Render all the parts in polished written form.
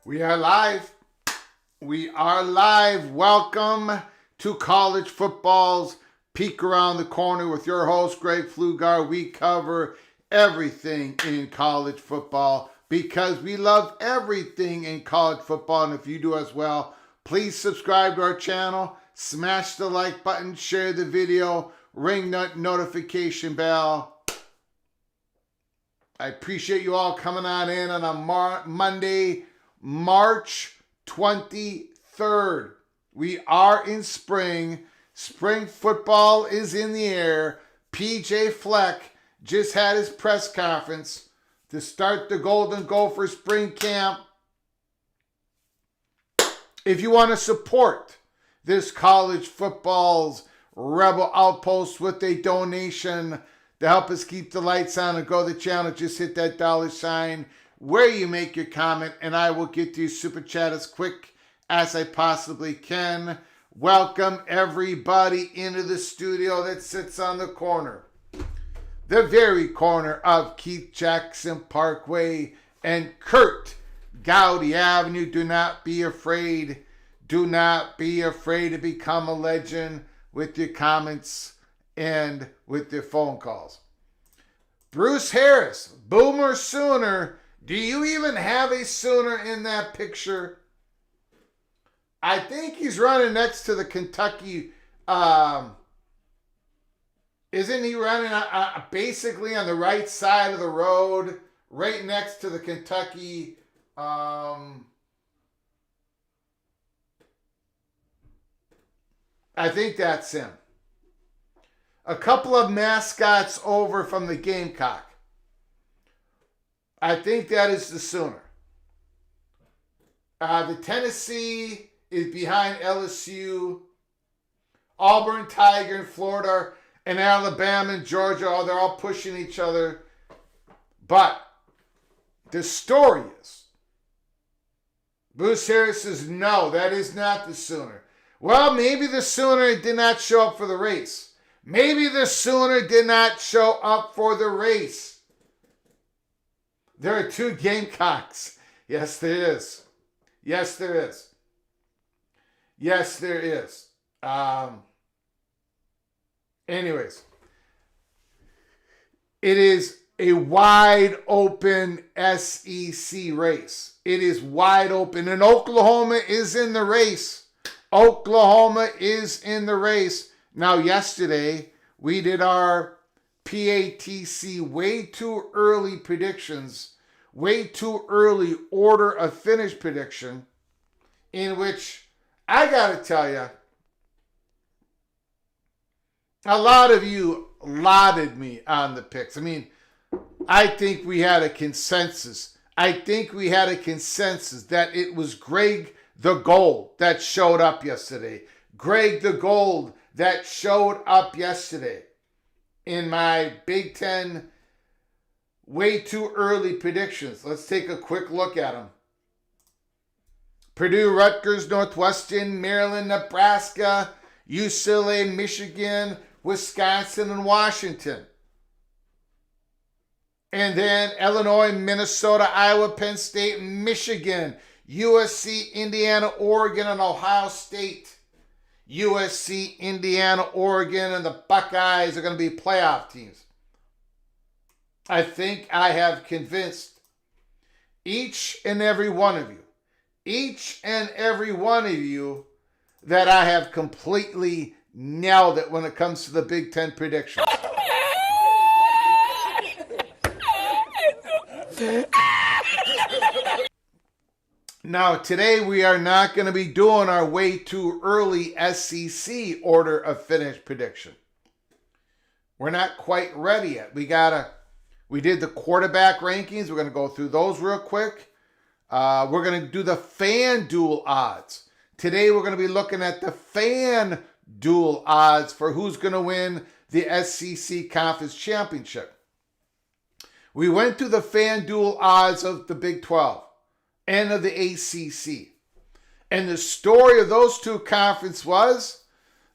We are live. We are live. Welcome to college football's Peek Around the Corner with your host, Greg Pflugar. We cover everything in college football because we love everything in college football. And if you do as well, please subscribe to our channel, smash the like button, share the video, ring that notification bell. I appreciate you all coming on in on a Monday, March 23rd. We are in spring. Spring football is in the air. PJ Fleck just had his press conference to start the Golden Gophers spring camp. If you want to support this college football's rebel outpost with a donation to help us keep the lights on and grow the channel, just hit that $sign where you make your comment, and I will get to your super chat as quick as I possibly can. Welcome everybody into the studio that sits on the corner, the very corner of Keith Jackson Parkway and Kurt Gowdy Avenue. Do not be afraid. Do not be afraid to become a legend with your comments and with your phone calls. Bruce Harris, Boomer Sooner. Do you even have a Sooner in that picture? I think he's running next to the Kentucky. Isn't he running basically on the right side of the road, right next to the Kentucky? I think that's him. A couple of mascots over from the Gamecock. I think that is the Sooner. The Tennessee is behind LSU. Auburn Tiger in Florida, and Alabama and Georgia, they're all pushing each other. But the story is, Bruce Harris says, no, that is not the Sooner. Well, maybe the Sooner did not show up for the race. Maybe the Sooner did not show up for the race. There are two Gamecocks. Yes, there is. Yes, there is. Yes, there is. Anyways, it is a wide open SEC race. It is wide open, and Oklahoma is in the race. Oklahoma is in the race. Now, yesterday, we did our PATC way too early predictions, way too early order of finish prediction, in which I got to tell you, a lot of you lauded me on the picks. I mean, I think we had a consensus. I think we had a consensus that it was Greg the Gold that showed up yesterday. Greg the Gold that showed up yesterday in my Big Ten way too early predictions. Let's take a quick look at them. Purdue, Rutgers, Northwestern, Maryland, Nebraska, UCLA, Michigan, Wisconsin, and Washington. And then Illinois, Minnesota, Iowa, Penn State, Michigan, USC, Indiana, Oregon, and Ohio State. USC, Indiana, Oregon, and the Buckeyes are going to be playoff teams. I think I have convinced each and every one of you, that I have completely nailed it when it comes to the Big Ten predictions. Now, today we are not going to be doing our way too early SEC order of finish prediction. We're not quite ready yet. We did the quarterback rankings. We're going to go through those real quick. We're going to do the FanDuel odds. Today we're going to be looking at the FanDuel odds for who's going to win the SEC Conference Championship. We went through the FanDuel odds of the Big 12 and of the ACC. And the story of those two conferences was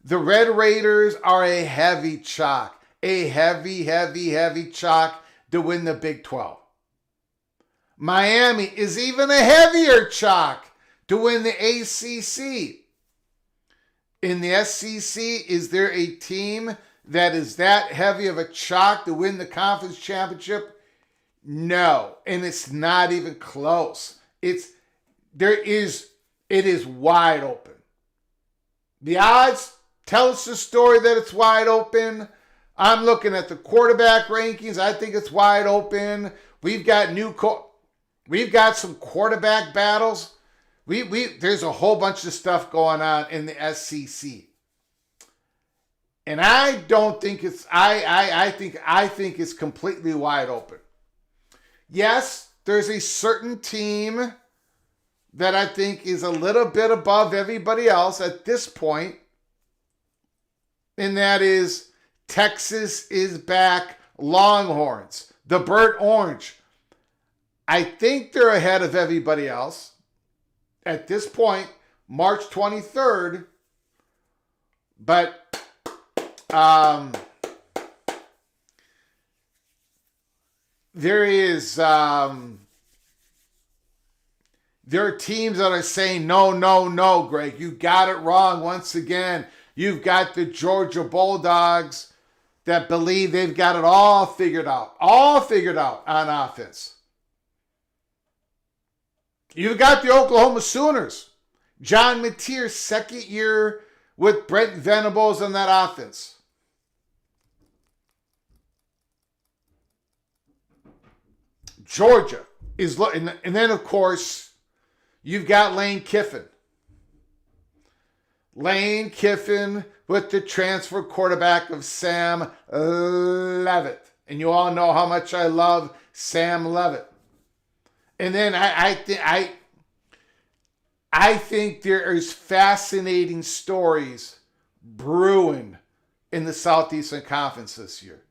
the Red Raiders are a heavy chalk. A heavy chalk to win the Big 12. Miami is even a heavier chalk to win the ACC. In the SEC, is there a team that is that heavy of a chalk to win the conference championship? No, and it's not even close. It is wide open. The odds tell us the story that it's wide open. I'm looking at the quarterback rankings. I think it's wide open. We've got some quarterback battles. There's a whole bunch of stuff going on in the SEC. And I don't think it's I think it's completely wide open. Yes, there's a certain team that I think is a little bit above everybody else at this point, and that is Texas is back, Longhorns, the burnt orange. I think they're ahead of everybody else at this point, March 23rd, but there are teams that are saying, no, Greg, you got it wrong once again. You've got the Georgia Bulldogs that believe they've got it all figured out on offense. You've got the Oklahoma Sooners. John Mateer, second year with Brent Venables on that offense. Georgia is, and then of course, you've got Lane Kiffin. Lane Kiffin with the transfer quarterback of Sam Leavitt. And you all know how much I love Sam Leavitt. And then I think there is fascinating stories brewing in the Southeastern Conference this year.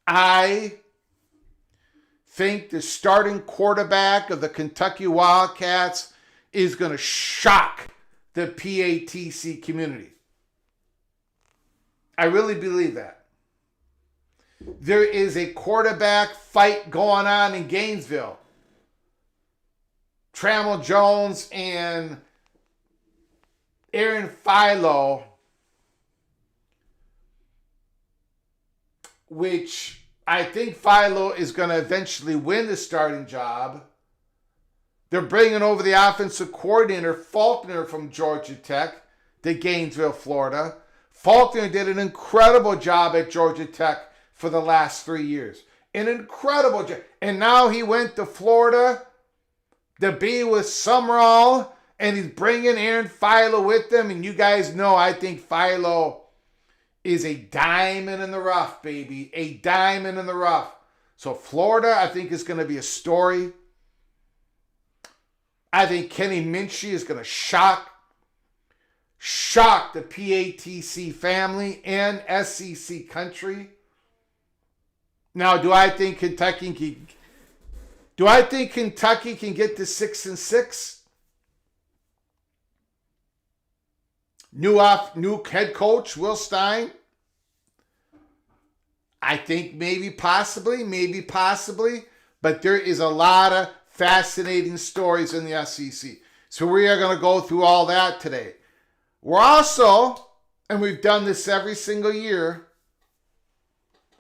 I think the starting quarterback of the Kentucky Wildcats is going to shock the PATC community. I really believe that. There is a quarterback fight going on in Gainesville. Trammell Jones and Aaron Philo, which I think Philo is going to eventually win the starting job. They're bringing over the offensive coordinator, Faulkner, from Georgia Tech to Gainesville, Florida. Faulkner did an incredible job at Georgia Tech for the last 3 years. An incredible job. And now he went to Florida to be with Summerall, and he's bringing Aaron Philo with him. And you guys know I think Philo is a diamond in the rough, baby. A diamond in the rough. So Florida, I think, is going to be a story. I think Kenny Minchie is going to shock the PATC family and SEC country. Now, do I think Kentucky can get to 6-6? New head coach Will Stein. I think maybe possibly, but there is a lot of fascinating stories in the SEC. So we are going to go through all that today. We're also, and we've done this every single year,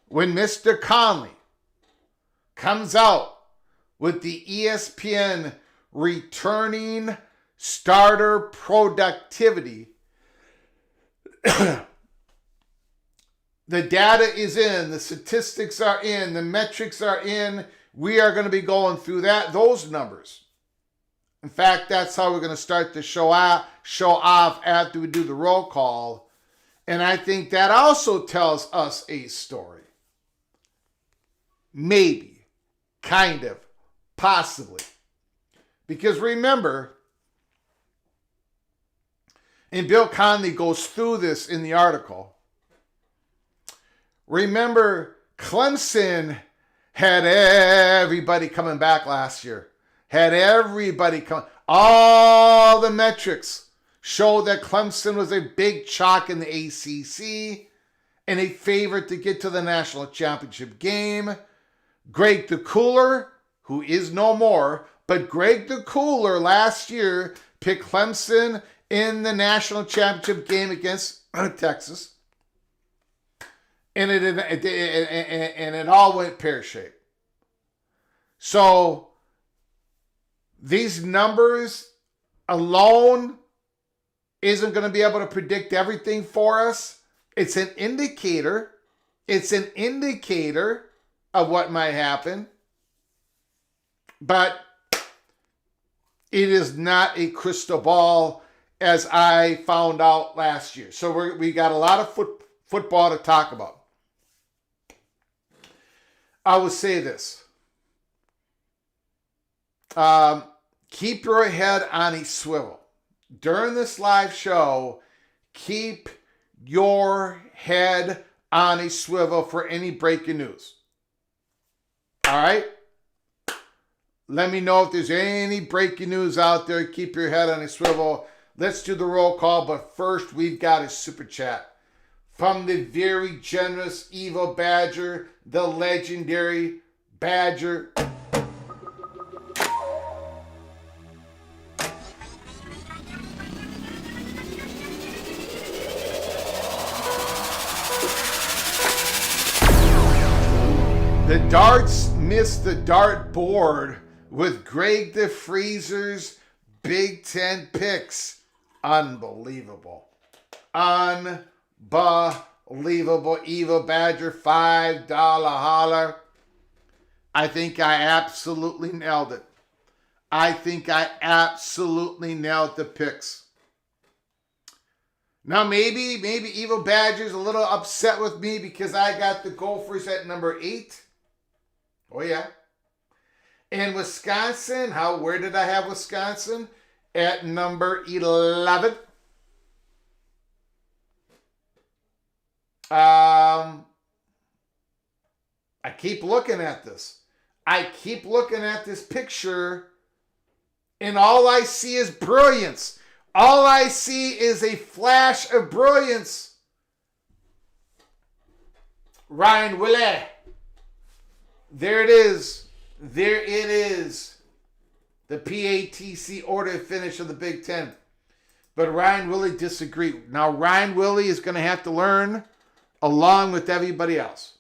when Mr. Conley comes out with the ESPN returning starter productivity, the data is in, the statistics are in, the metrics are in. We are going to be going through those numbers. In fact, that's how we're going to start to show off after we do the roll call. And I think that also tells us a story. Maybe, kind of, possibly. Because remember, and Bill Conley goes through this in the article, remember Clemson had everybody coming back last year. Had everybody come. All the metrics showed that Clemson was a big chalk in the ACC and a favorite to get to the national championship game. Greg the Cooler, who is no more, but Greg the Cooler last year picked Clemson in the national championship game against Texas. And it all went pear-shaped. So these numbers alone isn't going to be able to predict everything for us. It's an indicator. It's an indicator of what might happen. But it is not a crystal ball, as I found out last year. So we got a lot of football to talk about. I will say this. Keep your head on a swivel. During this live show, keep your head on a swivel for any breaking news. All right? Let me know if there's any breaking news out there. Keep your head on a swivel. Let's do the roll call, but first we've got a super chat from the very generous Evil Badger, the legendary Badger. The darts missed the dart board with Greg the Freezer's Big Ten picks. Unbelievable. Unbelievable. Evil Badger, $5 holler. I think I absolutely nailed it. I think I absolutely nailed the picks. Now maybe Evil Badger's a little upset with me because I got the Gophers at number 8. Oh yeah. And Wisconsin, where did I have Wisconsin? At number 11. I keep looking at this. I keep looking at this picture, and all I see is brilliance. All I see is a flash of brilliance. Ryan Willie. There it is. There it is. The PATC order of finish of the Big Ten. But Ryan Willie disagreed. Now, Ryan Willie is going to have to learn along with everybody else.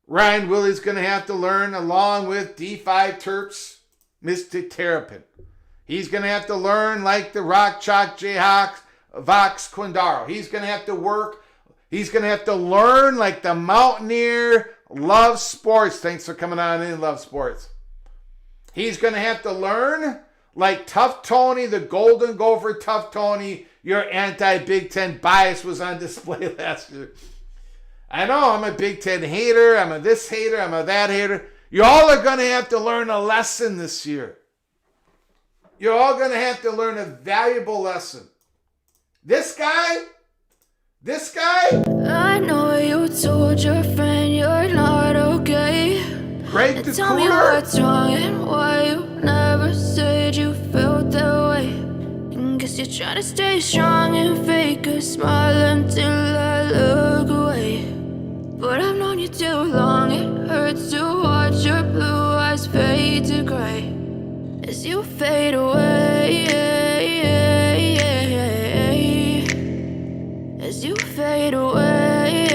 Ryan Willie's going to have to learn along with D5 Terps, Mr. Terrapin. He's going to have to learn like the Rock Chalk Jayhawks, Vox Quindaro. He's going to have to work. He's going to have to learn like the Mountaineer Love Sports. Thanks for coming on in, Love Sports. He's going to have to learn like Tough Tony, the Golden Gopher Tough Tony. Your anti-Big Ten bias was on display last year. I know I'm a Big Ten hater. I'm a this hater. I'm a that hater. You all are going to have to learn a lesson this year. You're all going to have to learn a valuable lesson. This guy. I know you told your friend you're not okay. Greg the Tell me Cooler. what's wrong and why you never said you felt that way. And guess you're trying to stay strong and fake a smile until I look away. But I've known you too long, it hurts to watch your blue eyes fade to gray as you fade away. As you fade away.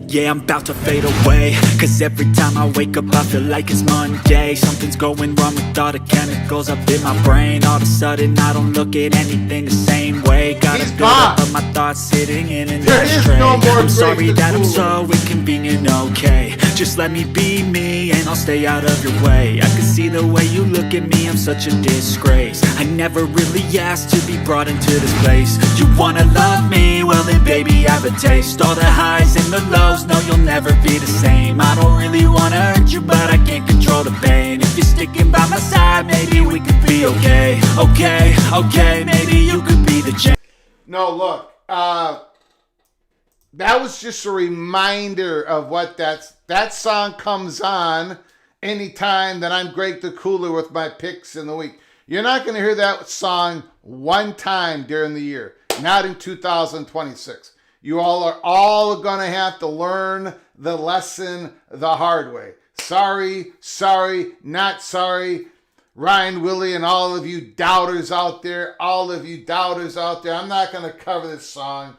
Yeah, I'm about to fade away, cause every time I wake up I feel like it's Monday. Something's going wrong with all the chemicals up in my brain. All of a sudden I don't look at anything the same way. Got a buildup of my thoughts sitting in an ashtray. I'm sorry that I'm so inconvenient, okay. Just let me be me and I'll stay out of your way. I can see the way you look at me, I'm such a disgrace. I never really asked to be brought into this place. You wanna love me? Well then baby I have a taste. All the highs and the lows, no you'll never be the same. I don't really wanna hurt you but I can't control the pain. If you're sticking by my side maybe we could be okay. Okay, maybe you could be the change. No, look, that was just a reminder of what that song comes on anytime that I'm Greg the Cooler with my picks in the week. You're not going to hear that song one time during the year, not in 2026. You all are going to have to learn the lesson the hard way. Sorry, not sorry. Ryan Willie and all of you doubters out there, I'm not going to cover this song.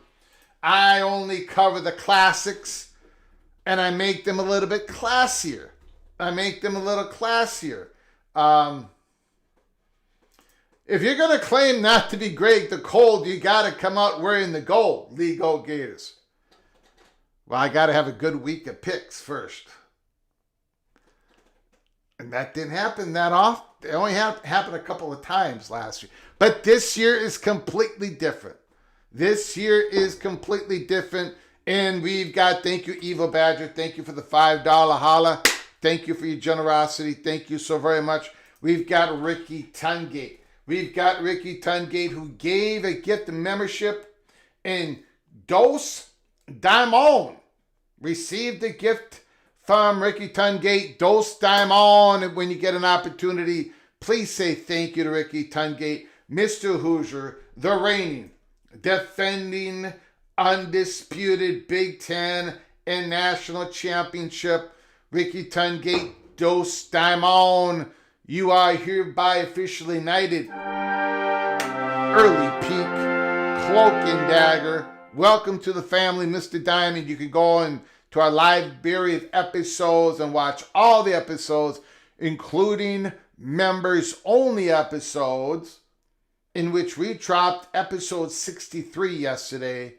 I only cover the classics, and I make them a little bit classier. If you're going to claim not to be Greg the Cold, you got to come out wearing the gold. Lee Gold Gators. Well, I got to have a good week of picks first. And that didn't happen that often. It only happened a couple of times last year. But this year is completely different. And we've got, thank you, Evil Badger. Thank you for the $5 holla. Thank you for your generosity. Thank you so very much. We've got Ricky Tungate. Who gave a gift of membership in Dos Daimon. Received a gift from Ricky Tungate, Dos Daimon. And when you get an opportunity, please say thank you to Ricky Tungate, Mr. Hoosier, the reigning, defending, undisputed Big Ten and national championship. Ricky Tungate, Dos Daimon. You are hereby officially knighted. Early Peak, Cloak and Dagger. Welcome to the family, Mr. Diamond. You can go on to our library of episodes and watch all the episodes, including members-only episodes, in which we dropped episode 63 yesterday.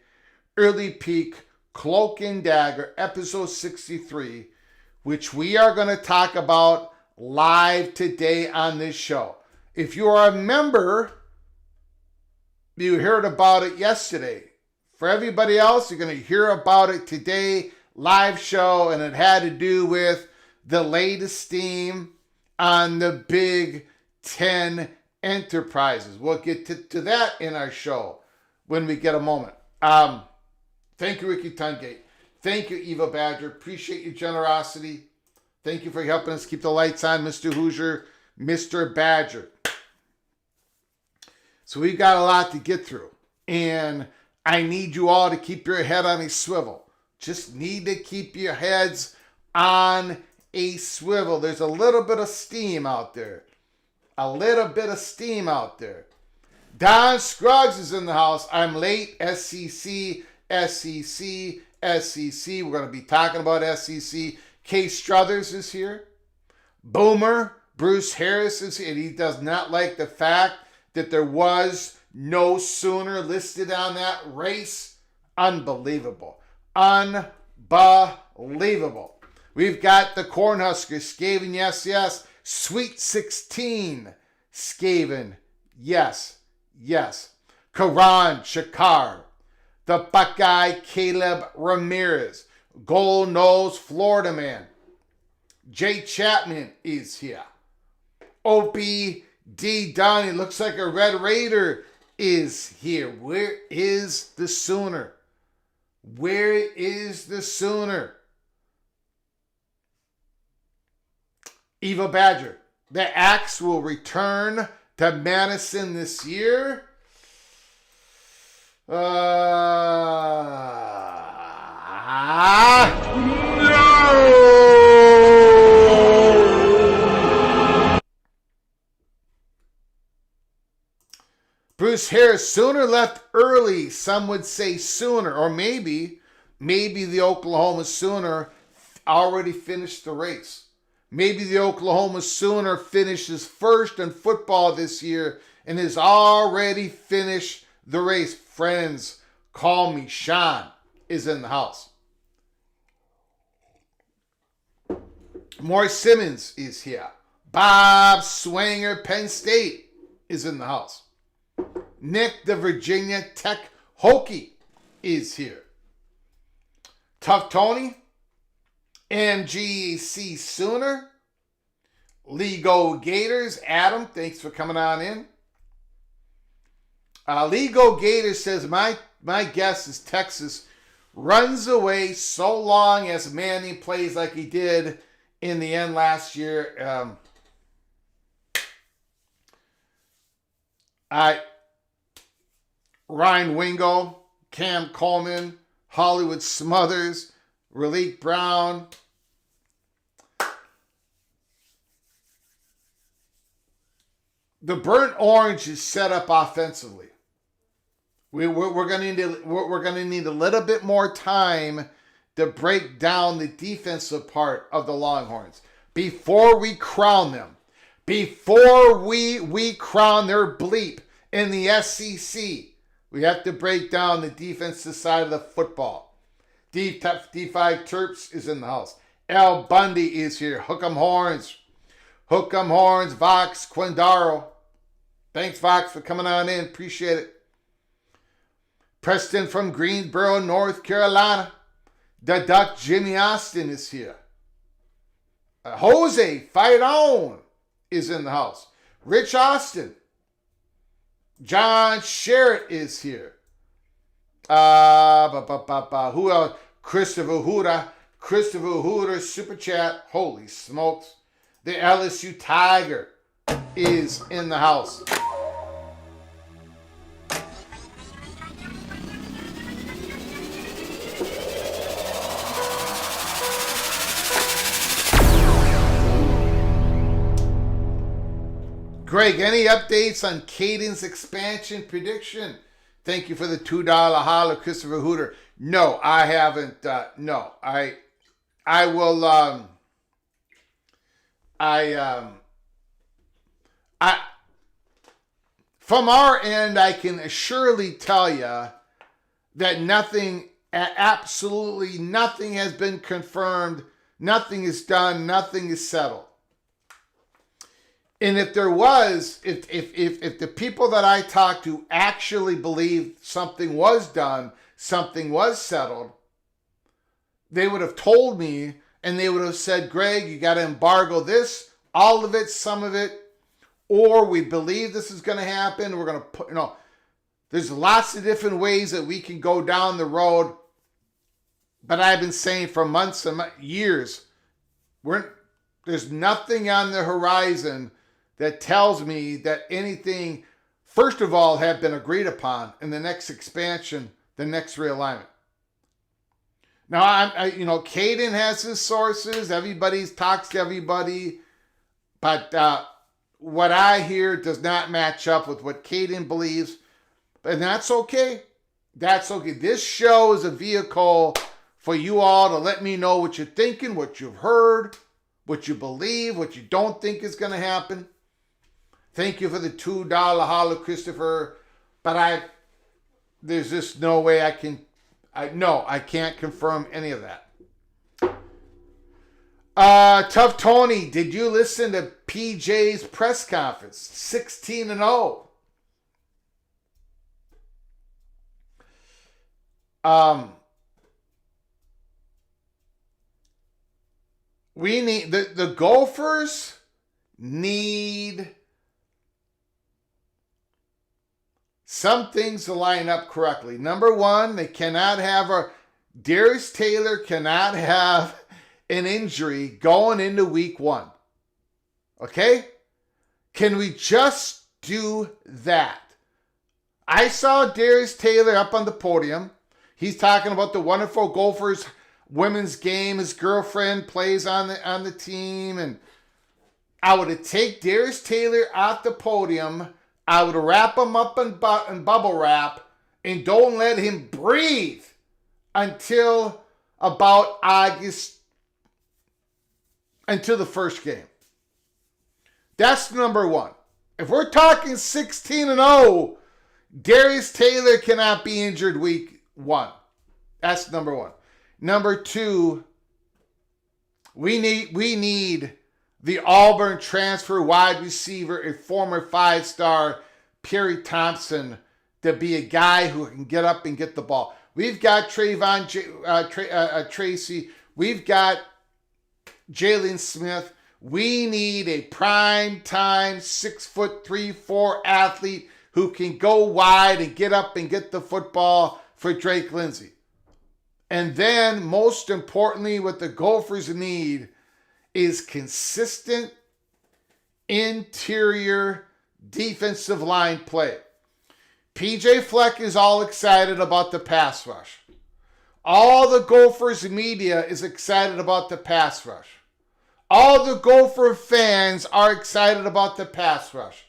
Early Peak, Cloak and Dagger, episode 63, which we are going to talk about live today on this show. If you are a member, you heard about it yesterday. For everybody else, you're going to hear about it today, live show, and it had to do with the latest steam on the Big Ten Enterprises. We'll get to that in our show when we get a moment. Thank you, Ricky Tungate. Thank you, Eva Badger. Appreciate your generosity. Thank you for helping us keep the lights on, Mr. Hoosier, Mr. Badger. So we've got a lot to get through. And I need you all to keep your head on a swivel. Just need to keep your heads on a swivel. There's a little bit of steam out there. A little bit of steam out there. Don Scruggs is in the house. I'm late. SEC. We're going to be talking about SEC. Kay Struthers is here. Boomer. Bruce Harris is here. And he does not like the fact that there was no Sooner listed on that race. Unbelievable. Unbelievable. We've got the Cornhuskers. Skaven, yes. Sweet 16. Skaven, yes. Karan Shakar. The Buckeye Caleb Ramirez. Gold Nose Florida Man. Jay Chapman is here. Opie D. Donnie, looks like a Red Raider, is here. Where is the Sooner? Where is the Sooner? Eva Badger. The Axe will return to Madison this year. No! Bruce Harris, Sooner left early. Some would say sooner, or maybe the Oklahoma Sooner already finished the race. Maybe the Oklahoma Sooner finishes first in football this year and has already finished the race. Friends, call me. Sean is in the house. Morris Simmons is here. Bob Swanger, Penn State, is in the house. Nick, the Virginia Tech Hokie, is here. Tough Tony, MGC Sooner, Lego Gators, Adam, thanks for coming on in. Lego Gators says, my guess is Texas runs away so long as Manning plays like he did in the end last year. Ryan Wingo, Cam Coleman, Hollywood Smothers, Raleigh Brown. The Burnt Orange is set up offensively. We're going to need a little bit more time to break down the defensive part of the Longhorns before we crown them. Before we crown their bleep in the SEC, we have to break down the defensive side of the football. D5 Terps is in the house. Al Bundy is here. Hook 'em horns. Vox Quindaro. Thanks, Vox, for coming on in. Appreciate it. Preston from Greensboro, North Carolina. The Duck Jimmy Austin is here. Jose Fight On is in the house. Rich Austin. John Sherritt is here. Who else? Christopher Hooter, Super Chat. Holy smokes. The LSU Tiger is in the house. Greg, any updates on Caden's expansion prediction? Thank you for the $2 holler, Christopher Hooter. No, I haven't. No, I will. From our end, I can surely tell you that nothing, absolutely nothing has been confirmed. Nothing is done. Nothing is settled. And if there was, if the people that I talked to actually believed something was done, something was settled, they would have told me and they would have said, Greg, you got to embargo this, all of it, some of it, or we believe this is going to happen. We're going to put, there's lots of different ways that we can go down the road. But I've been saying for months and years, there's nothing on the horizon that tells me that anything, first of all, have been agreed upon in the next expansion, the next realignment. Now, Caden has his sources. Everybody talks to everybody. But what I hear does not match up with what Caden believes. And that's okay. That's okay. This show is a vehicle for you all to let me know what you're thinking, what you've heard, what you believe, what you don't think is going to happen. Thank you for the $2 holla, Christopher. But there's just no way I can't confirm any of that. Tough Tony, did you listen to PJ's press conference? 16-0. We need the Gophers need some things to line up correctly. Number one, they cannot have Darius Taylor cannot have an injury going into week 1. Okay? Can we just do that? I saw Darius Taylor up on the podium. He's talking about the wonderful Gophers women's game. His girlfriend plays on the team. And I would have taken Darius Taylor off the podium. I would wrap him up in bubble wrap and don't let him breathe until about August, until the first game. That's number one. If we're talking 16-0, Darius Taylor cannot be injured week 1. That's number one. Number two, we need the Auburn transfer wide receiver, a former 5-star, Perry Thompson, to be a guy who can get up and get the ball. We've got Tracy. We've got Jalen Smith. We need a prime time 6'3", 4" athlete who can go wide and get up and get the football for Drake Lindsay. And then, most importantly, what the Gophers need is consistent interior defensive line play. PJ Fleck is all excited about the pass rush. All the Gophers media is excited about the pass rush. All the Gopher fans are excited about the pass rush.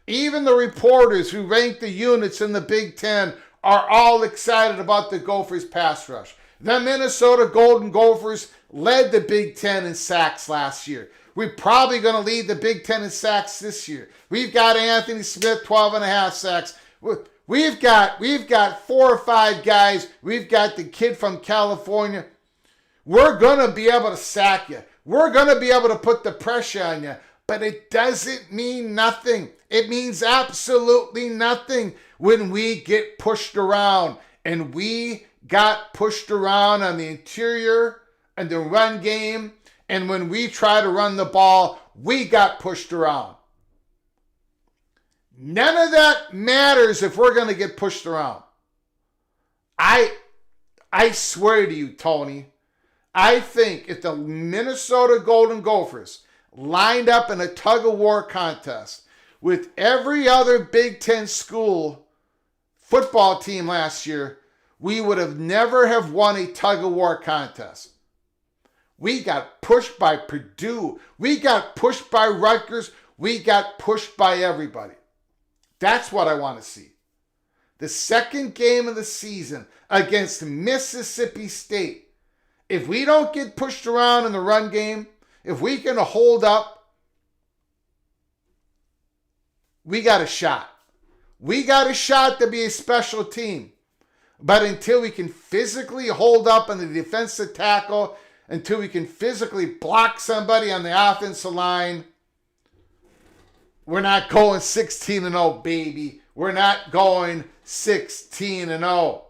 Even the reporters who rank the units in the Big Ten are all excited about the Gophers pass rush. The Minnesota Golden Gophers led the Big Ten in sacks last year. We're probably going to lead the Big Ten in sacks this year. We've got Anthony Smith, 12.5 sacks. We've got 4 or 5 guys. We've got the kid from California. We're going to be able to sack you. We're going to be able to put the pressure on you. But it doesn't mean nothing. It means absolutely nothing when we get pushed around. And we got pushed around on the interior and the run game. And when we try to run the ball, we got pushed around. None of that matters if we're going to get pushed around. I swear to you, Tony, I think if the Minnesota Golden Gophers lined up in a tug-of-war contest with every other Big Ten school football team last year, we would have never have won a tug-of-war contest. We got pushed by Purdue. We got pushed by Rutgers. We got pushed by everybody. That's what I want to see. The second game of the season against Mississippi State. If we don't get pushed around in the run game, if we can hold up, we got a shot. We got a shot to be a special team. But until we can physically hold up on the defensive tackle, until we can physically block somebody on the offensive line, we're not going 16-0, baby. We're not going 16-0.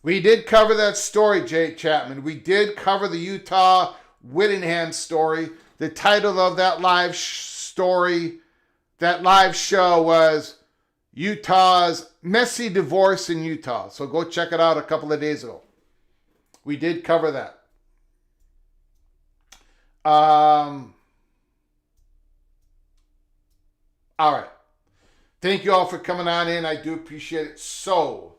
We did cover that story, Jay Chapman. We did cover the Utah Whittingham story. The title of that live story, that live show was Utah's Messy Divorce in Utah. So go check it out a couple of days ago. We did cover that. All right. Thank you all for coming on in. I do appreciate it so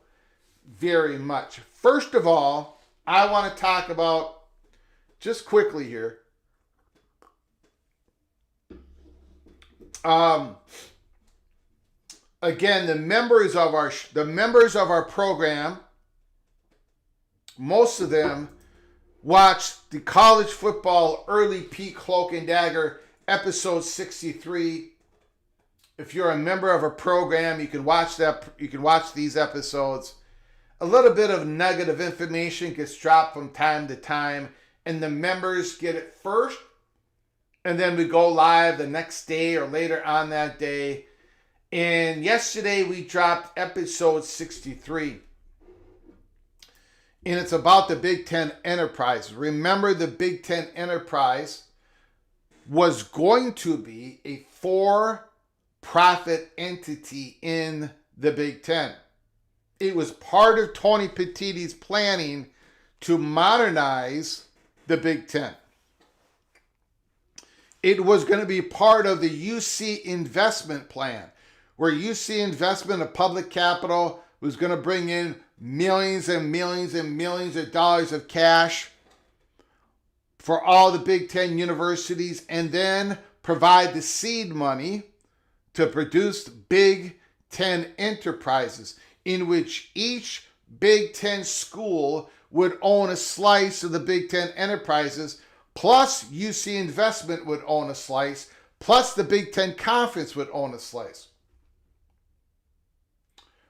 very much. First of all, I want to talk about, just quickly here, again, the members of our program, most of them watched the College Football Early Peak Cloak and Dagger episode 63. If you're a member of a program, you can watch that. You can watch these episodes. A little bit of nugget of information gets dropped from time to time, and the members get it first, and then we go live the next day or later on that day. And yesterday we dropped episode 63. And it's about the Big Ten Enterprise. Remember, the Big Ten Enterprise was going to be a for-profit entity in the Big Ten. It was part of Tony Petitti's planning to modernize the Big Ten. It was going to be part of the UC investment plan, where UC investment of public capital was going to bring in millions and millions and millions of dollars of cash for all the Big Ten universities, and then provide the seed money to produce Big Ten enterprises, in which each Big Ten school would own a slice of the Big Ten enterprises, plus UC Investment would own a slice, plus the Big Ten Conference would own a slice.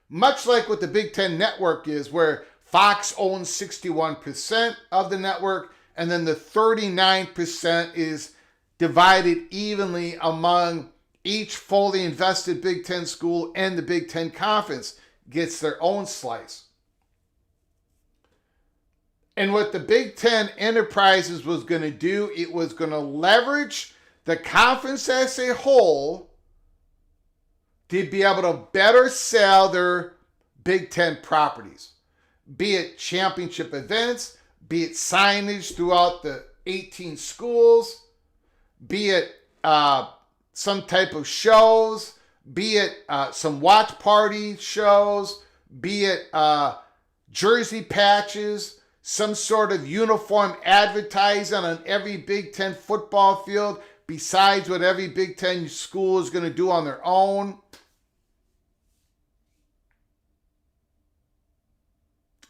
Much like what the Big Ten Network is, where Fox owns 61% of the network, and then the 39% is divided evenly among each fully invested Big Ten school, and the Big Ten Conference gets their own slice. And what the Big Ten Enterprises was going to do, it was going to leverage the conference as a whole to be able to better sell their Big Ten properties, be it championship events, be it signage throughout the 18 schools, be it some type of shows, be it some watch party shows, be it jersey patches, some sort of uniform advertising on every Big Ten football field, besides what every Big Ten school is going to do on their own.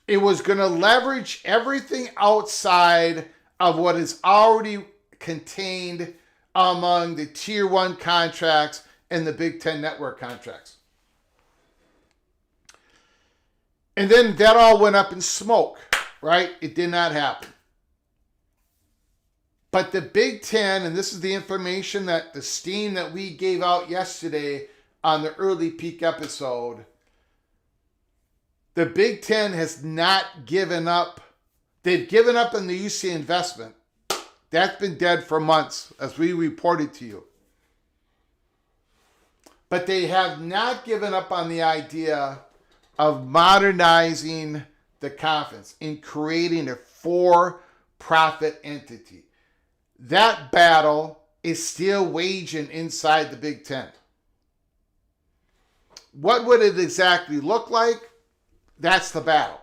It was going to leverage everything outside of what is already contained among the Tier 1 contracts and the Big Ten Network contracts. And then that all went up in smoke, right? It did not happen. But the Big Ten, and this is the information that the steam that we gave out yesterday on the Early Peak episode, the Big Ten has not given up. They've given up on the UC investment. That's been dead for months, as we reported to you. But they have not given up on the idea of modernizing the conference and creating a for-profit entity. That battle is still waging inside the Big Ten. What would it exactly look like? That's the battle.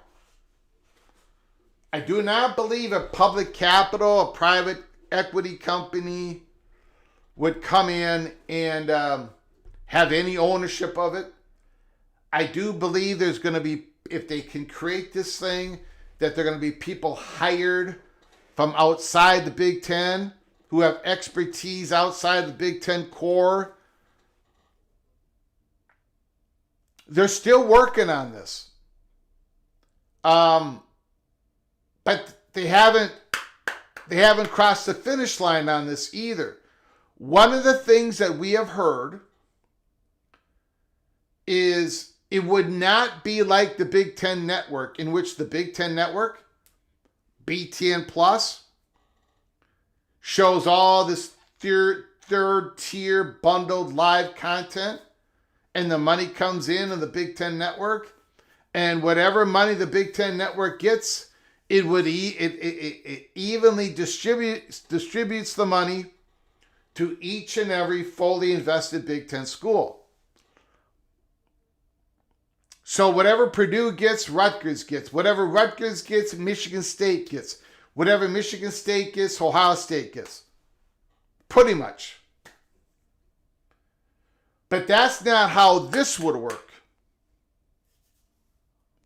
I do not believe a public capital, a private equity company would come in and have any ownership of it. I do believe there's going to be, if they can create this thing, that there are going to be people hired from outside the Big Ten who have expertise outside the Big Ten core. They're still working on this. But they haven't crossed the finish line on this either. One of the things that we have heard is It would not be like the Big Ten Network, in which the Big Ten Network, BTN Plus, shows all this third tier bundled live content, and the money comes in on the Big Ten Network, and whatever money the Big Ten Network gets, it evenly distributes the money to each and every fully invested Big Ten school. So whatever Purdue gets, Rutgers gets. Whatever Rutgers gets, Michigan State gets. Whatever Michigan State gets, Ohio State gets. Pretty much. But that's not how this would work.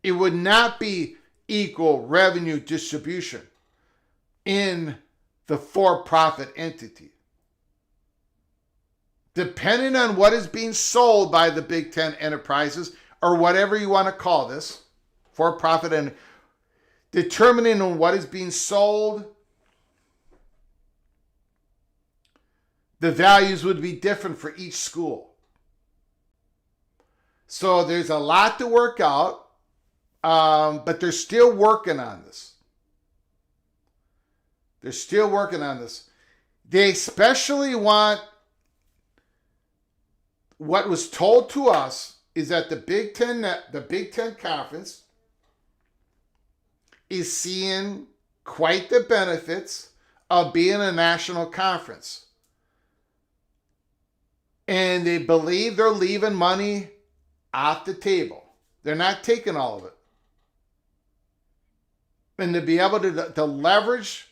It would not be equal revenue distribution in the for-profit entity. Depending on what is being sold by the Big Ten enterprises, or whatever you want to call this, for-profit, and determining on what is being sold, the values would be different for each school. So there's a lot to work out, but they're still working on this. They're still working on this. They especially want, what was told to us is that the Big Ten Conference is seeing quite the benefits of being a national conference. And they believe they're leaving money off the table. They're not taking all of it. And to be able to leverage,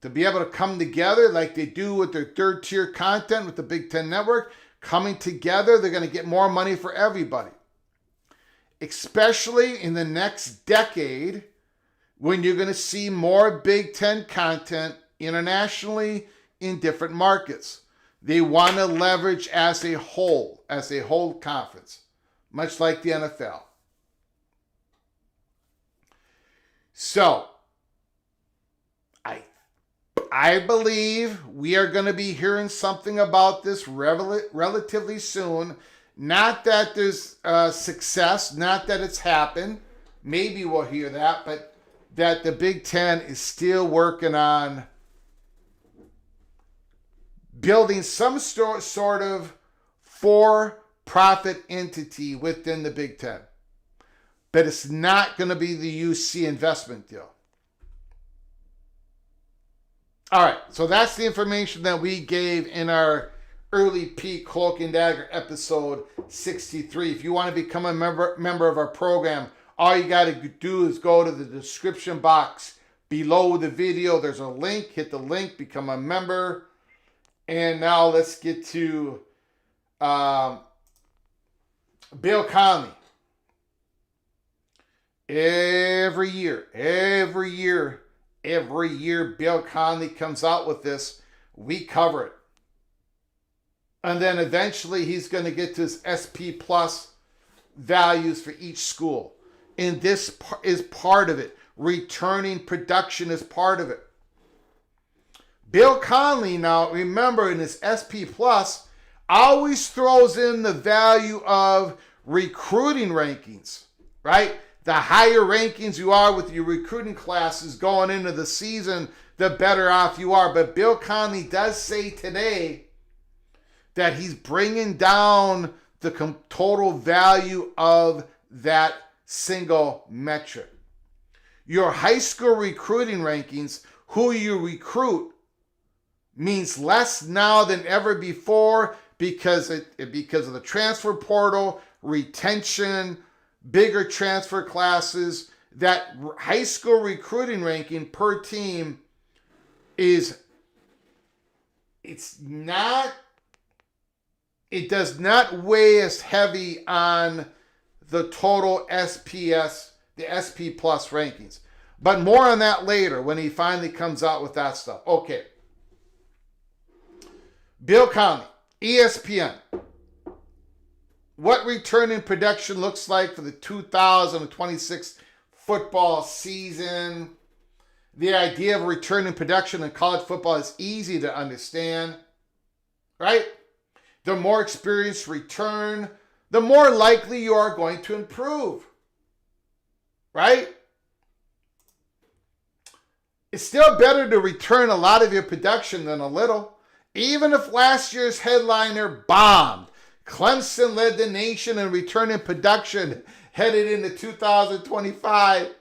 to be able to come together like they do with their third tier content with the Big Ten Network, coming together, they're going to get more money for everybody. Especially in the next decade, when you're going to see more Big Ten content internationally in different markets. They want to leverage as a whole conference, much like the NFL. So, I believe we are going to be hearing something about this relatively soon. Not that there's success, not that it's happened. Maybe we'll hear that, but that the Big Ten is still working on building some sort of for-profit entity within the Big Ten. But it's not going to be the UC investment deal. All right, so that's the information that we gave in our early peak Cloak and Dagger episode 63. If you want to become a member of our program, all you got to do is go to the description box below the video. There's a link. Hit the link, become a member. And now let's get to Bill Conley. Every year, Bill Conley comes out with this. We cover it. And then eventually he's going to get to his SP Plus values for each school. And this is part of it. Returning production is part of it. Bill Conley, now remember, in his SP Plus, always throws in the value of recruiting rankings, right? The higher rankings you are with your recruiting classes going into the season, the better off you are. But Bill Conley does say today that he's bringing down the total value of that single metric. Your high school recruiting rankings, who you recruit, means less now than ever before because of the transfer portal, retention, bigger transfer classes. That high school recruiting ranking per team it does not weigh as heavy on the total SPS, the SP Plus rankings. But more on that later when he finally comes out with that stuff. Okay. Bill Conley, ESPN. What return in production looks like for the 2026 football season. The idea of return in production in college football is easy to understand, right? the more experience return, the more likely you are going to improve. Right? It's still better to return a lot of your production than a little. Even if last year's headliner bombed, Clemson led the nation in returning production headed into 2025,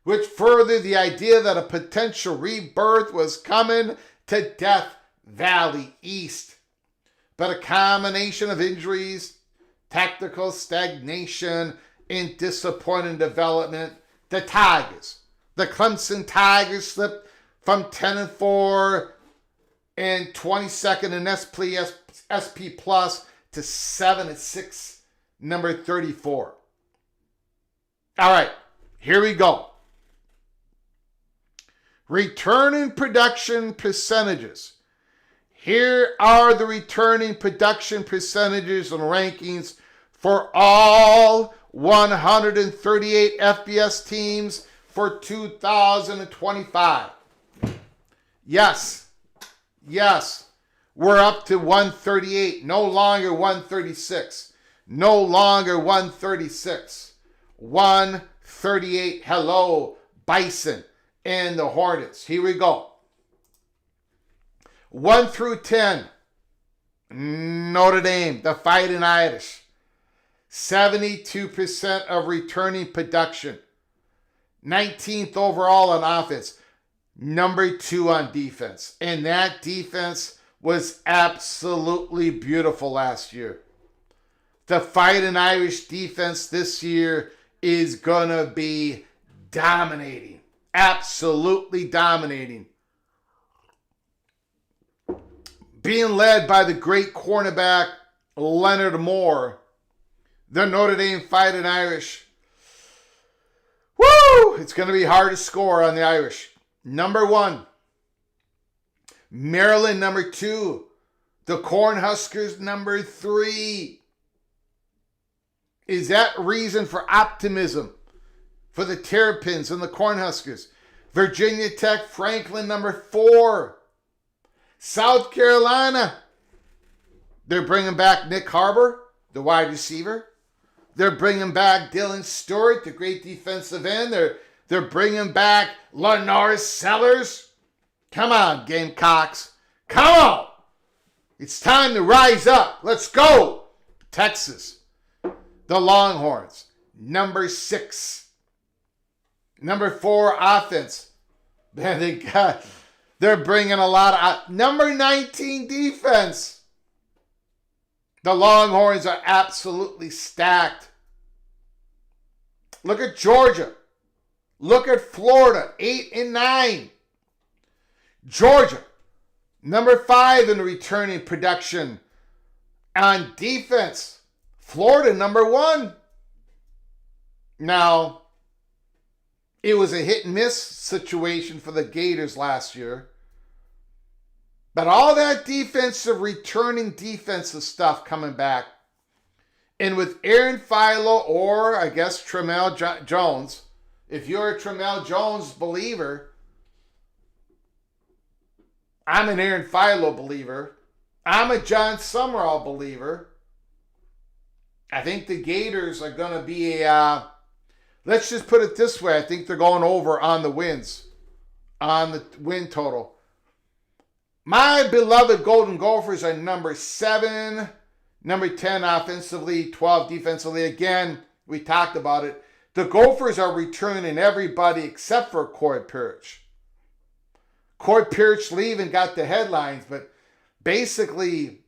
which furthered the idea that a potential rebirth was coming to Death Valley East. But a combination of injuries, tactical stagnation, and disappointing development, the Clemson Tigers slipped from 10-4 and 22nd in SP Plus to 7-6, number 34. All right, here we go. Returning production percentages. Here are the returning production percentages and rankings for all 138 FBS teams for 2025. Yes, we're up to 138, no longer 136, no longer 136, 138. Hello, Bison and the Hornets. Here we go. 1 through 10, Notre Dame, the Fighting Irish, 72% of returning production, 19th overall on offense, number 2 on defense. And that defense was absolutely beautiful last year. The Fighting Irish defense this year is going to be dominating, absolutely dominating. Being led by the great cornerback Leonard Moore, the Notre Dame Fighting Irish. Woo! It's going to be hard to score on the Irish. Number 1, Maryland, number 2. The Cornhuskers, number 3. Is that reason for optimism for the Terrapins and the Cornhuskers? Virginia Tech, Franklin, number 4. South Carolina, they're bringing back Nick Harbor, the wide receiver. They're bringing back Dylan Stewart, the great defensive end. They're bringing back Lenoris Sellers. Come on, Gamecocks. Come on. It's time to rise up. Let's go. Texas, the Longhorns, number 6. Number 4, offense. Man, they're bringing a lot of... Number 19, defense. The Longhorns are absolutely stacked. Look at Georgia. Look at Florida, 8 and 9. Georgia, number 5 in returning production on defense. Florida, number 1. Now, it was a hit and miss situation for the Gators last year. But all that returning defensive stuff coming back. And with Aaron Philo, or I guess Tramel Jones, if you're a Tramel Jones believer, I'm an Aaron Philo believer. I'm a John Summerall believer. I think the Gators are going to be let's just put it this way. I think they're going over on the wins, on the win total. My beloved Golden Gophers are number 7, number 10 offensively, 12 defensively. Again, we talked about it. The Gophers are returning everybody except for Corey Pirch. Corey Pirch leaving got the headlines, but basically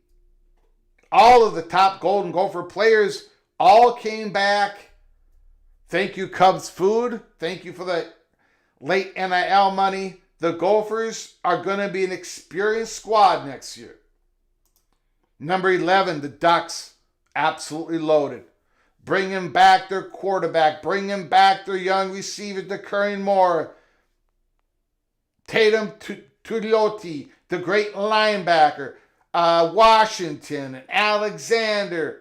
all of the top Golden Gopher players all came back. Thank you, Cubs Food. Thank you for the late NIL money. The Gophers are going to be an experienced squad next year. Number 11, the Ducks, absolutely loaded. Bringing back their quarterback, bringing back their young receiver, Decurring Moore. Tatum Tuioti, the great linebacker. Washington and Alexander.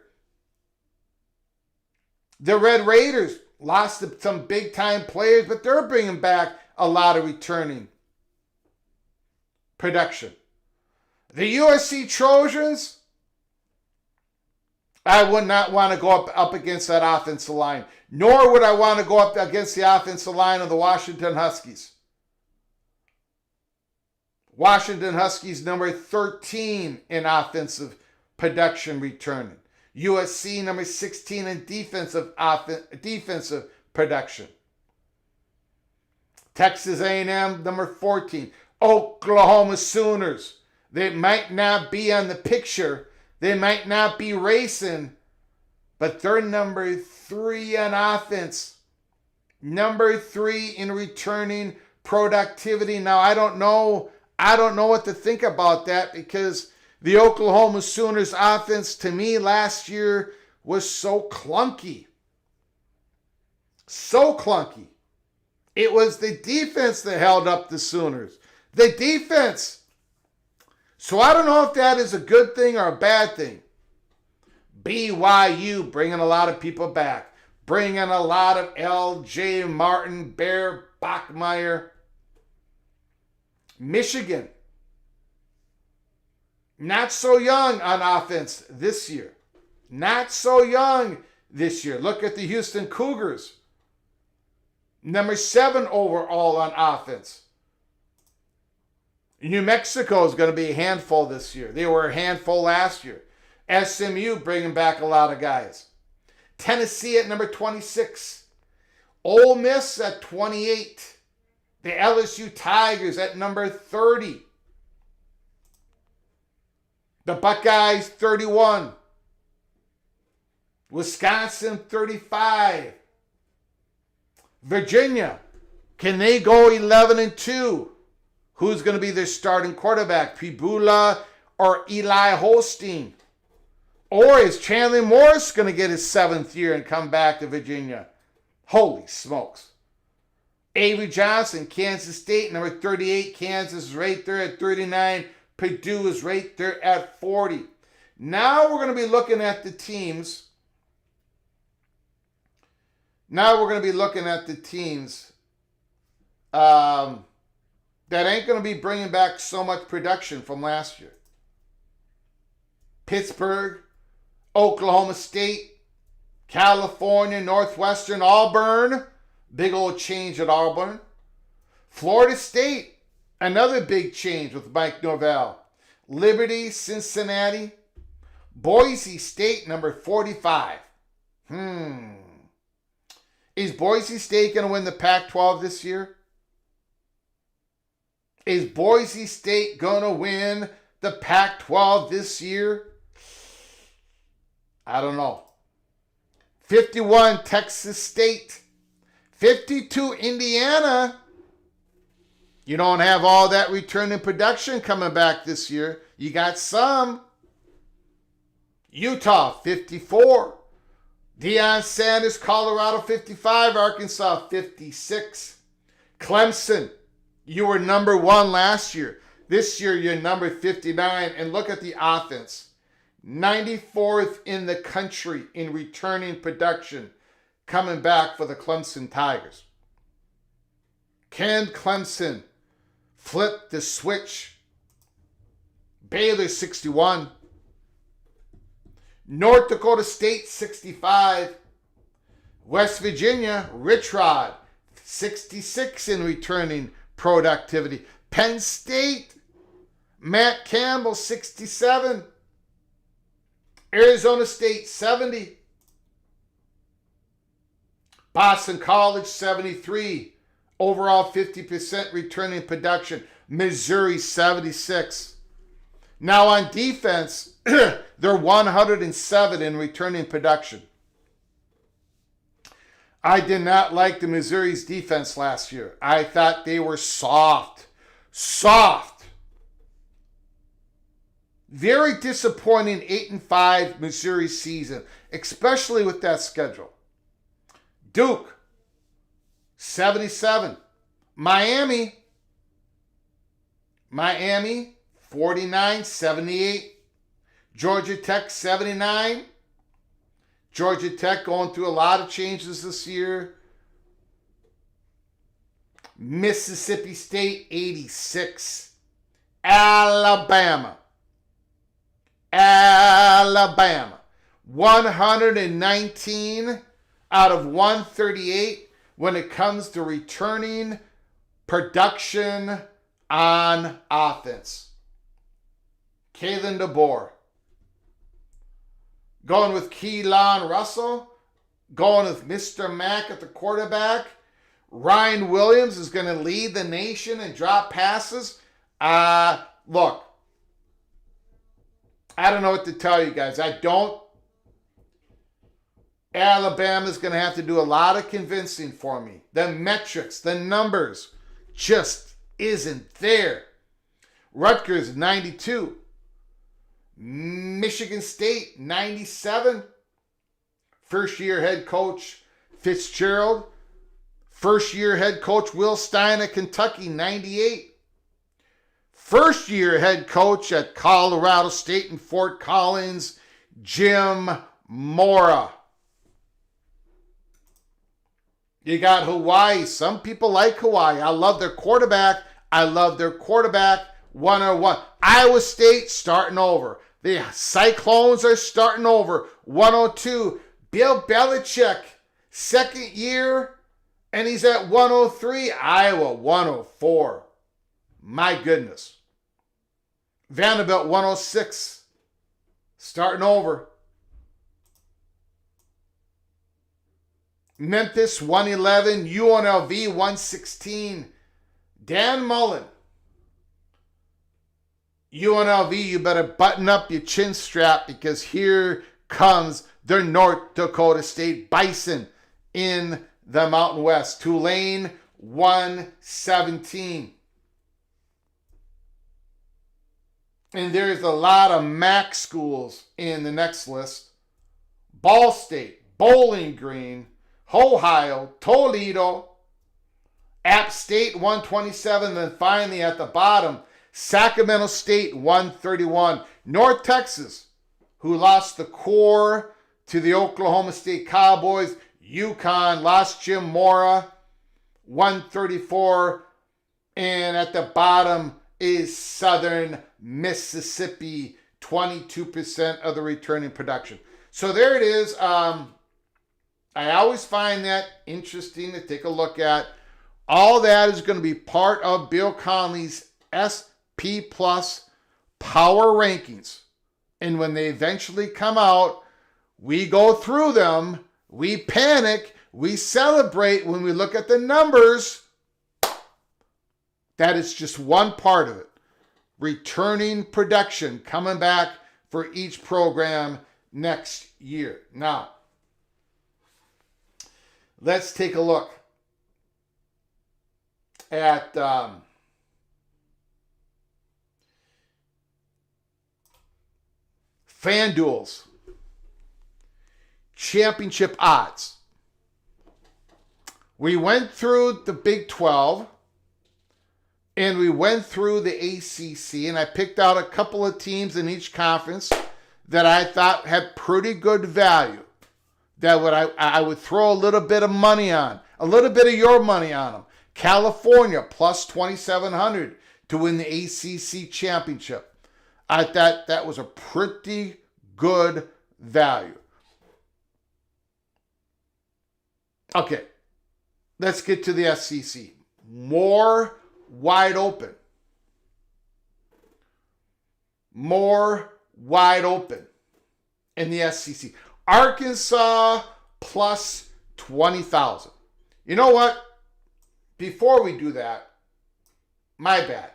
The Red Raiders lost some big-time players, but they're bringing back a lot of returning production. The USC Trojans, I would not want to go up against that offensive line. Nor would I want to go up against the offensive line of the Washington Huskies. Washington Huskies number 13 in offensive production returning. USC number 16 in defensive production. Texas A&M number 14. Oklahoma Sooners. They might not be on the picture. They might not be racing, but they're number 3 on offense. Number 3 in returning productivity. Now, I don't know what to think about that, because the Oklahoma Sooners offense to me last year was so clunky. So clunky. It was the defense that held up the Sooners. The defense. So I don't know if that is a good thing or a bad thing. BYU bringing a lot of people back. Bringing a lot of L.J. Martin, Bear, Bachmeier. Michigan. Not so young on offense this year. Not so young this year. Look at the Houston Cougars. Number 7 overall on offense. New Mexico is going to be a handful this year. They were a handful last year. SMU bringing back a lot of guys. Tennessee at number 26. Ole Miss at 28. The LSU Tigers at number 30. The Buckeyes 31. Wisconsin 35. Virginia, can they go 11-2? Who's going to be their starting quarterback? Pibula or Eli Holstein? Or is Chandler Morris going to get his 7th year and come back to Virginia? Holy smokes. Avery Johnson, Kansas State, number 38. Kansas is right there at 39. Purdue is right there at 40. Now we're going to be looking at the teams. That ain't going to be bringing back so much production from last year. Pittsburgh, Oklahoma State, California, Northwestern, Auburn. Big old change at Auburn. Florida State, another big change with Mike Norvell. Liberty, Cincinnati. Boise State, number 45. Is Boise State going to win the Pac-12 this year? Is Boise State going to win the Pac-12 this year? I don't know. 51, Texas State. 52, Indiana. You don't have all that return in production coming back this year. You got some. Utah, 54. Deion Sanders, Colorado, 55. Arkansas, 56. Clemson, you were number 1 last year. This year, you're number 59. And look at the offense. 94th in the country in returning production coming back for the Clemson Tigers. Can Clemson flip the switch? Baylor, 61. North Dakota State, 65. West Virginia, Rich Rod, 66 in returning productivity. Penn State, Matt Campbell, 67. Arizona State, 70. Boston College, 73. Overall, 50% returning production. Missouri, 76. Now on defense, they're 107 in returning production. I did not like the Missouri's defense last year. I thought they were soft. Very disappointing 8-5 Missouri season, especially with that schedule. Duke, 77. Miami, 49, 78. Georgia Tech, 79. Georgia Tech going through a lot of changes this year. Mississippi State, 86. Alabama. 119 out of 138 when it comes to returning production on offense. Kalen DeBoer. Going with Keelan Russell. Going with Mr. Mack at the quarterback. Ryan Williams is going to lead the nation and drop passes. Look, I don't know what to tell you guys. Alabama's going to have to do a lot of convincing for me. The metrics, the numbers just isn't there. Rutgers, 92. Michigan State, 97. First-year head coach Fitzgerald. First-year head coach Will Stein at Kentucky, 98. First-year head coach at Colorado State in Fort Collins, Jim Mora. You got Hawaii. Some people like Hawaii. I love their quarterback. 101. Iowa State starting over. The Cyclones are starting over. 102. Bill Belichick, second year, and he's at 103. Iowa, 104. My goodness. Vanderbilt, 106. Starting over. Memphis, 111. UNLV, 116. Dan Mullen. UNLV, you better button up your chin strap because here comes the North Dakota State Bison in the Mountain West. Tulane, 117. And there's a lot of MAC schools in the next list. Ball State, Bowling Green, Ohio, Toledo, App State, 127. Then finally at the bottom, Sacramento State, 131. North Texas, who lost the core to the Oklahoma State Cowboys. UConn lost Jim Mora, 134. And at the bottom is Southern Mississippi, 22% of the returning production. So there it is. I always find that interesting to take a look at. All that is going to be part of Bill Conley's SP Plus Power Rankings. And when they eventually come out, we go through them, we panic, we celebrate when we look at the numbers. That is just one part of it. Returning production coming back for each program next year. Now, let's take a look at FanDuel's championship odds. We went through the Big 12 and we went through the ACC, and I picked out a couple of teams in each conference that I thought had pretty good value, that I would throw a little bit of money on, a little bit of your money on them. California plus 2,700 to win the ACC championship. I thought that was a pretty good value. Okay, let's get to the SEC. More wide open. More wide open in the SEC. Arkansas plus 20,000. You know what? Before we do that, my bad.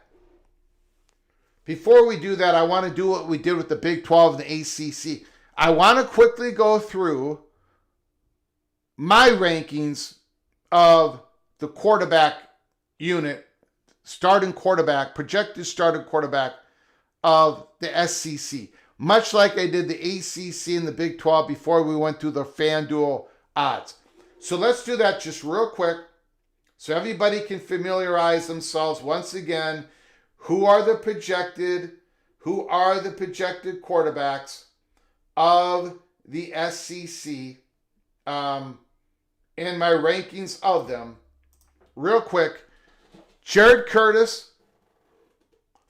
Before we do that, I want to do what we did with the Big 12 and the ACC. I want to quickly go through my rankings of the quarterback unit, starting quarterback, projected starting quarterback of the SEC. Much like I did the ACC and the Big 12 before we went through the FanDuel odds. So let's do that just real quick so everybody can familiarize themselves once again. Who are the projected quarterbacks of the SEC and my rankings of them. Real quick, Jared Curtis,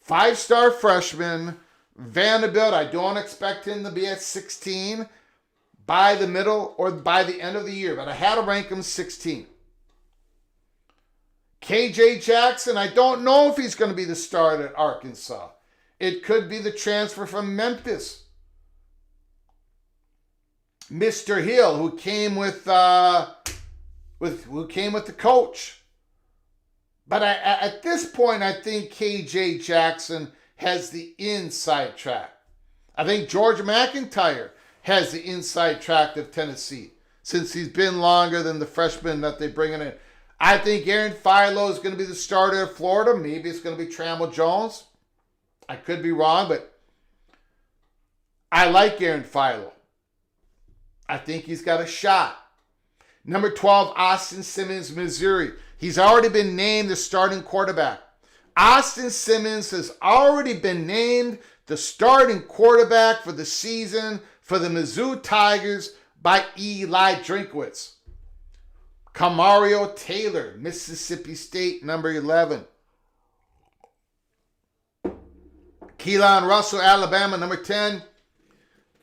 5-star freshman, Vanderbilt. I don't expect him to be at 16. by the middle or by the end of the year, but I had to rank him 16. KJ Jackson, I don't know if he's going to be the starter at Arkansas. It could be the transfer from Memphis. Mr. Hill, who came with the coach. But at this point, I think KJ Jackson has the inside track. I think George McIntyre has the inside track of Tennessee, since he's been longer than the freshman that they bring in. I think Aaron Philo is going to be the starter of Florida. Maybe it's going to be Trammell Jones. I could be wrong, but I like Aaron Philo. I think he's got a shot. Number 12, Austin Simmons, Missouri. He's already been named the starting quarterback. Austin Simmons has already been named the starting quarterback for the season for the Mizzou Tigers by Eli Drinkwitz. Kamario Taylor, Mississippi State, number 11. Keelan Russell, Alabama, number 10.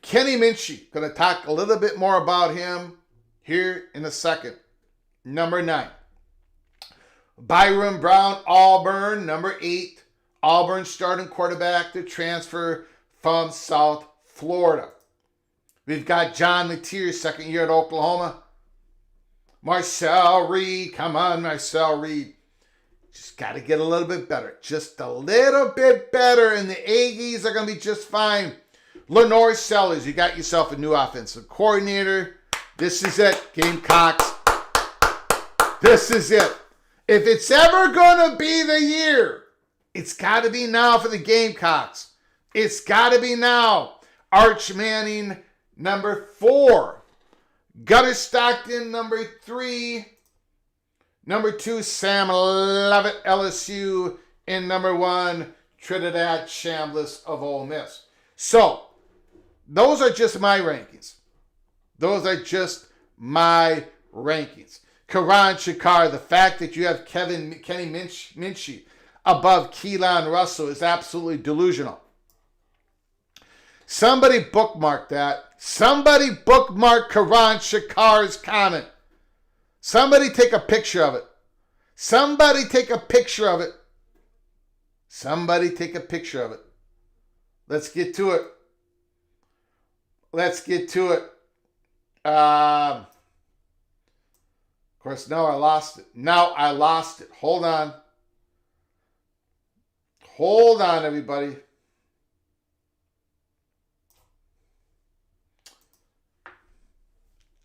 Kenny Minchey, going to talk a little bit more about him here in a second. Number 9. Byron Brown, Auburn, number 8. Auburn starting quarterback to transfer from South Florida. We've got John Mateer, second year at Oklahoma. Marcel Reed, come on, Marcel Reed. Just got to get a little bit better. Just a little bit better, and the Aggies are going to be just fine. Lenore Sellers, you got yourself a new offensive coordinator. This is it, Gamecocks. This is it. If it's ever going to be the year, it's got to be now for the Gamecocks. It's got to be now. Arch Manning, number 4. Gunnar Stockton, number 3. Number 2, Sam Leavitt, LSU. And number 1, Trinidad Chambliss of Ole Miss. So, those are just my rankings. Those are just my rankings. Karan Shakar, the fact that you have Kenny Minchey above Keelan Russell is absolutely delusional. Somebody bookmark that. Somebody bookmark Karan Shakar's comment. Somebody take a picture of it. Somebody take a picture of it. Somebody take a picture of it. Let's get to it. Let's get to it. Of course, now I lost it. Now I lost it. Hold on. Hold on, everybody.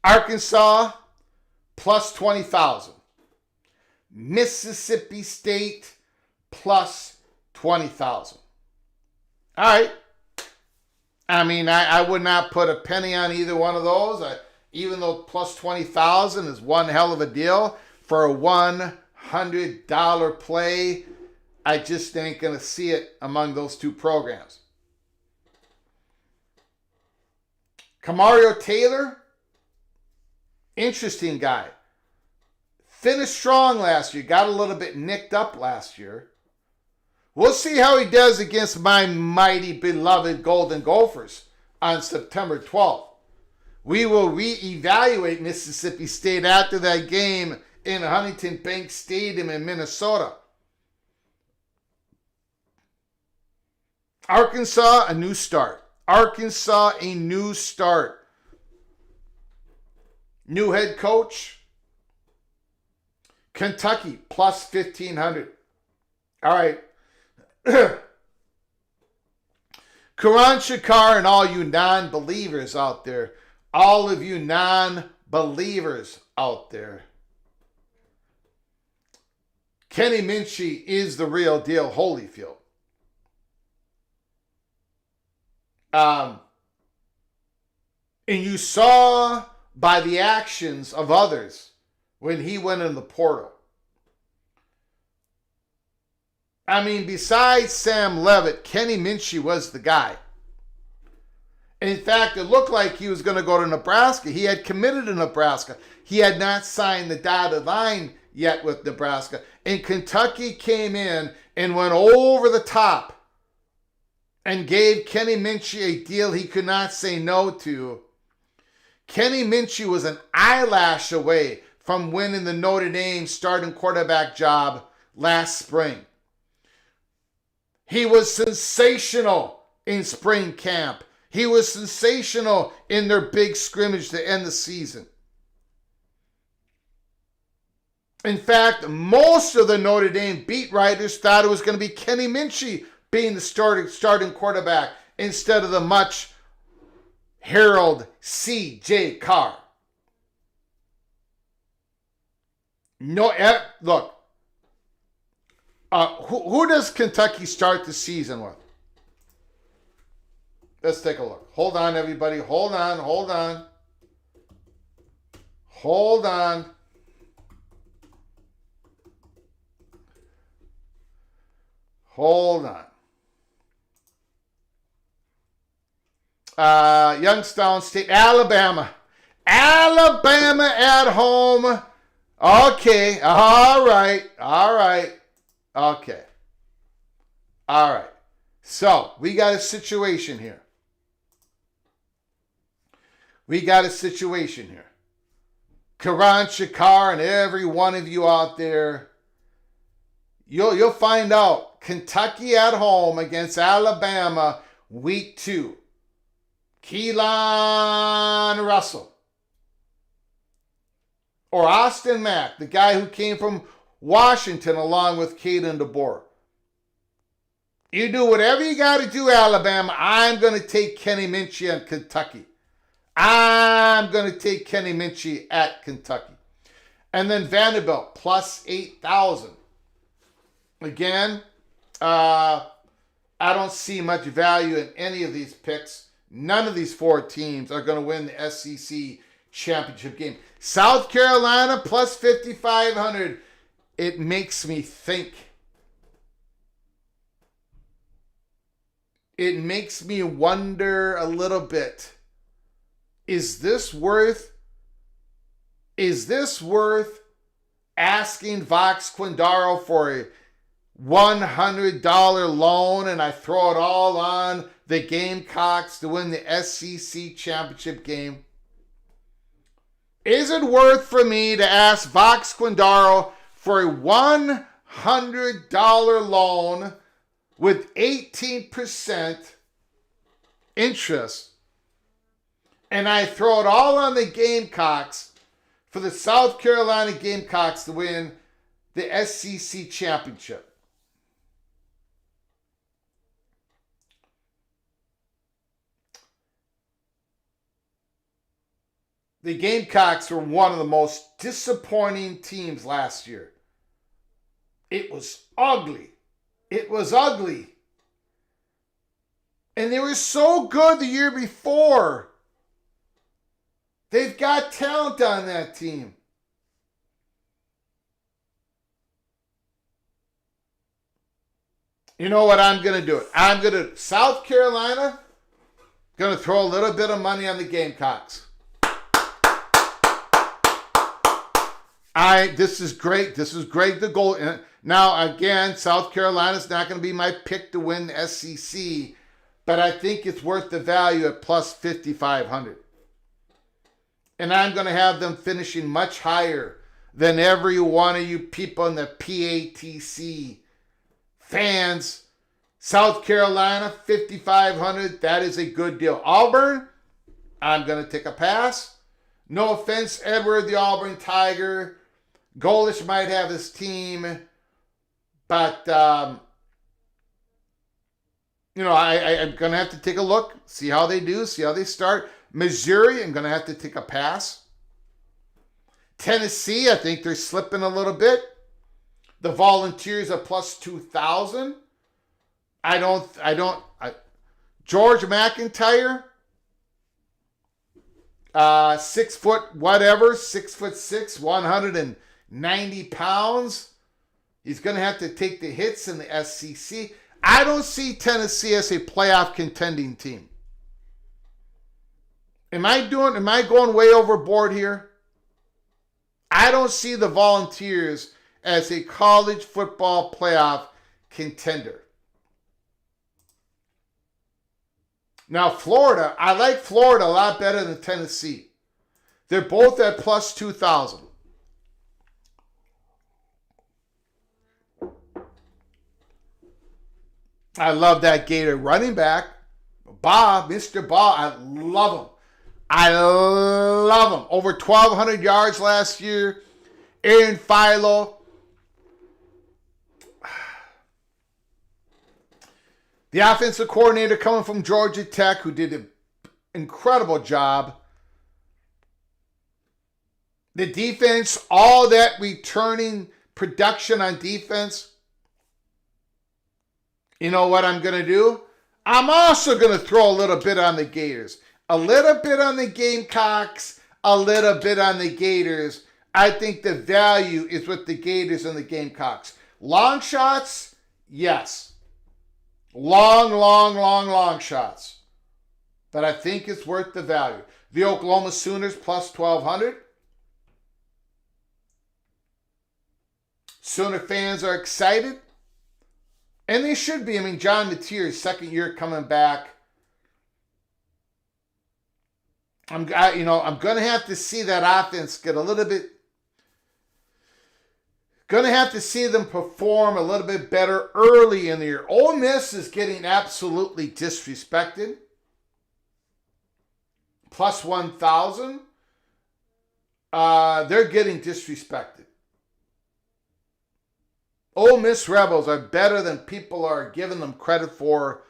Arkansas, plus 20,000. Mississippi State, plus 20,000. All right. I mean, I would not put a penny on either one of those. Even though plus 20,000 is one hell of a deal for a $100 play, I just ain't going to see it among those two programs. Kamario Taylor, interesting guy. Finished strong last year. Got a little bit nicked up last year. We'll see how he does against my mighty beloved Golden Gophers on September 12th. We will reevaluate Mississippi State after that game in Huntington Bank Stadium in Minnesota. Arkansas, a new start. Arkansas, a new start. New head coach. Kentucky, plus 1,500. All right. Karan Shakar and all you non-believers out there. All of you non-believers out there. Kenny Minchey is the real deal, Holyfield. And you saw by the actions of others when he went in the portal. I mean, besides Sam Leavitt, Kenny Minchey was the guy. In fact, it looked like he was going to go to Nebraska. He had committed to Nebraska. He had not signed the dotted line yet with Nebraska. And Kentucky came in and went over the top and gave Kenny Minchey a deal he could not say no to. Kenny Minchey was an eyelash away from winning the Notre Dame starting quarterback job last spring. He was sensational in spring camp. He was sensational in their big scrimmage to end the season. In fact, most of the Notre Dame beat writers thought it was going to be Kenny Minchey being the starting quarterback instead of the much heralded C.J. Carr. No, look. Who does Kentucky start the season with? Let's take a look. Hold on, everybody. Hold on. Hold on. Youngstown State, Alabama. Alabama at home. Okay. All right. Okay. All right. So, we got a situation here. Karan Shakar and every one of you out there, you'll find out. Kentucky at home against Alabama, week 2. Keelan Russell. Or Austin Mack, the guy who came from Washington along with Caden DeBoer. You do whatever you got to do, Alabama. I'm going to take Kenny Minchey at Kentucky. And then Vanderbilt, plus 8,000. Again, I don't see much value in any of these picks. None of these 4 teams are going to win the SEC championship game. South Carolina, plus 5,500. It makes me think. It makes me wonder a little bit. Is this worth asking Vox Quindaro for a $100 loan and I throw it all on the Gamecocks to win the SEC championship game? Is it worth for me to ask Vox Quindaro for a $100 loan with 18% interest, and I throw it all on the Gamecocks for the South Carolina Gamecocks to win the SEC championship? The Gamecocks were one of the most disappointing teams last year. It was ugly. And they were so good the year before. They've got talent on that team. You know what I'm going to do? South Carolina, going to throw a little bit of money on the Gamecocks. This is great. The goal. Now, again, South Carolina's not going to be my pick to win the SEC, but I think it's worth the value at plus 5,500. And I'm going to have them finishing much higher than every one of you people in the PATC fans. South Carolina, 5,500. That is a good deal. Auburn, I'm going to take a pass. No offense, Edward, the Auburn Tiger. Golish might have his team, but, I'm going to have to take a look, see how they do, see how they start. Missouri, I'm going to have to take a pass. Tennessee, I think they're slipping a little bit. The Volunteers are plus 2,000. George McIntyre, 6 foot whatever, 6'6", 190 pounds. He's going to have to take the hits in the SEC. I don't see Tennessee as a playoff contending team. Am I going way overboard here? I don't see the Volunteers as a college football playoff contender. Now, Florida, I like Florida a lot better than Tennessee. They're both at plus 2,000. I love that Gator running back. Bob, Mr. Bob, I love him. I love him. Over 1,200 yards last year. Aaron Philo. The offensive coordinator coming from Georgia Tech, who did an incredible job. The defense, all that returning production on defense. You know what I'm going to do? I'm also going to throw a little bit on the Gators. A little bit on the Gamecocks, a little bit on the Gators. I think the value is with the Gators and the Gamecocks. Long shots, yes. Long shots. But I think it's worth the value. The Oklahoma Sooners plus 1,200. Sooner fans are excited. And they should be. I mean, John Mateer's second year coming back. I'm going to have to see that offense get a little bit. Going to have to see them perform a little bit better early in the year. Ole Miss is getting absolutely disrespected. Plus 1,000. They're getting disrespected. Ole Miss Rebels are better than people are giving them credit for.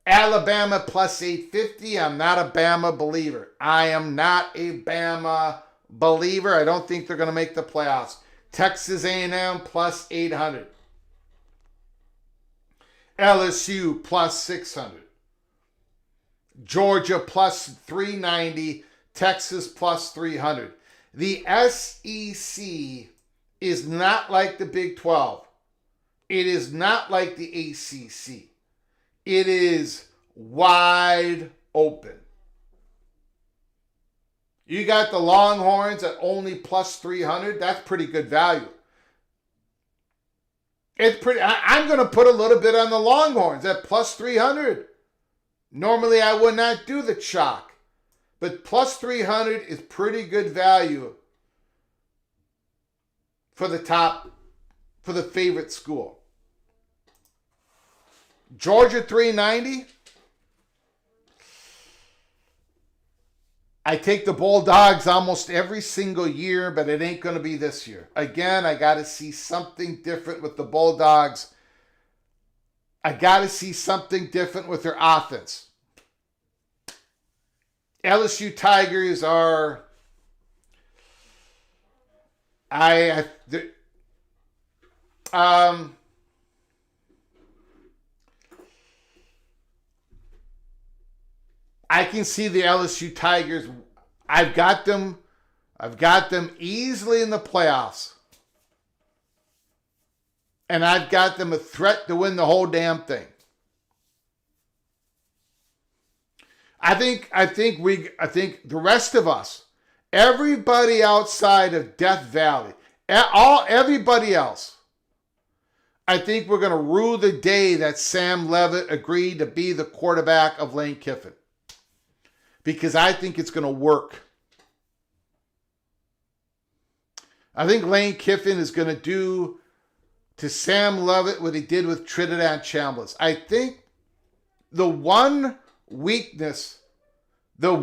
Alabama plus 850. I'm not a Bama believer. I am not a Bama believer. I don't think they're going to make the playoffs. Texas A&M plus 800. LSU plus 600. Georgia plus 390. Texas plus 300. The SEC is not like the Big 12. It is not like the ACC. It is wide open. You got the Longhorns at only plus 300. That's pretty good value. It's pretty. I'm going to put a little bit on the Longhorns at plus 300. Normally, I would not do the chalk, but plus 300 is pretty good value for the favorite school. Georgia 390. I take the Bulldogs almost every single year, but it ain't going to be this year. Again, I got to see something different with the Bulldogs. I got to see something different with their offense. LSU Tigers are... I can see the LSU Tigers. I've got them easily in the playoffs. And I've got them a threat to win the whole damn thing. I think the rest of us, everybody outside of Death Valley, everybody else, I think we're going to rue the day that Sam Leavitt agreed to be the quarterback of Lane Kiffin. Because I think it's going to work. I think Lane Kiffin is going to do to Sam Leavitt what he did with Trinidad Chambliss. I think the one weakness, oh,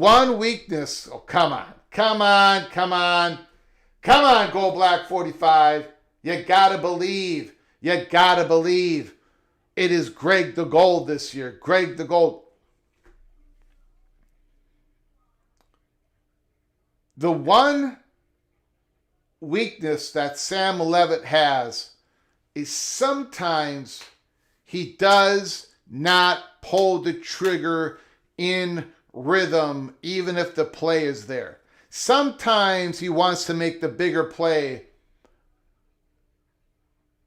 come on, Go Black 45. You got to believe. It is Greg the Gold this year. Greg the Gold. The one weakness that Sam Leavitt has is sometimes he does not pull the trigger in rhythm, even if the play is there. Sometimes he wants to make the bigger play.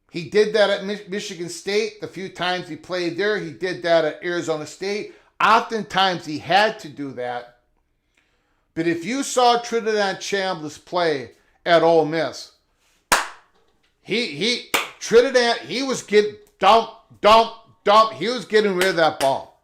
He did that at Michigan State. The few times he played there, he did that at Arizona State. Oftentimes he had to do that. But if you saw Trinidad Chambliss play at Ole Miss, he was getting dump. He was getting rid of that ball.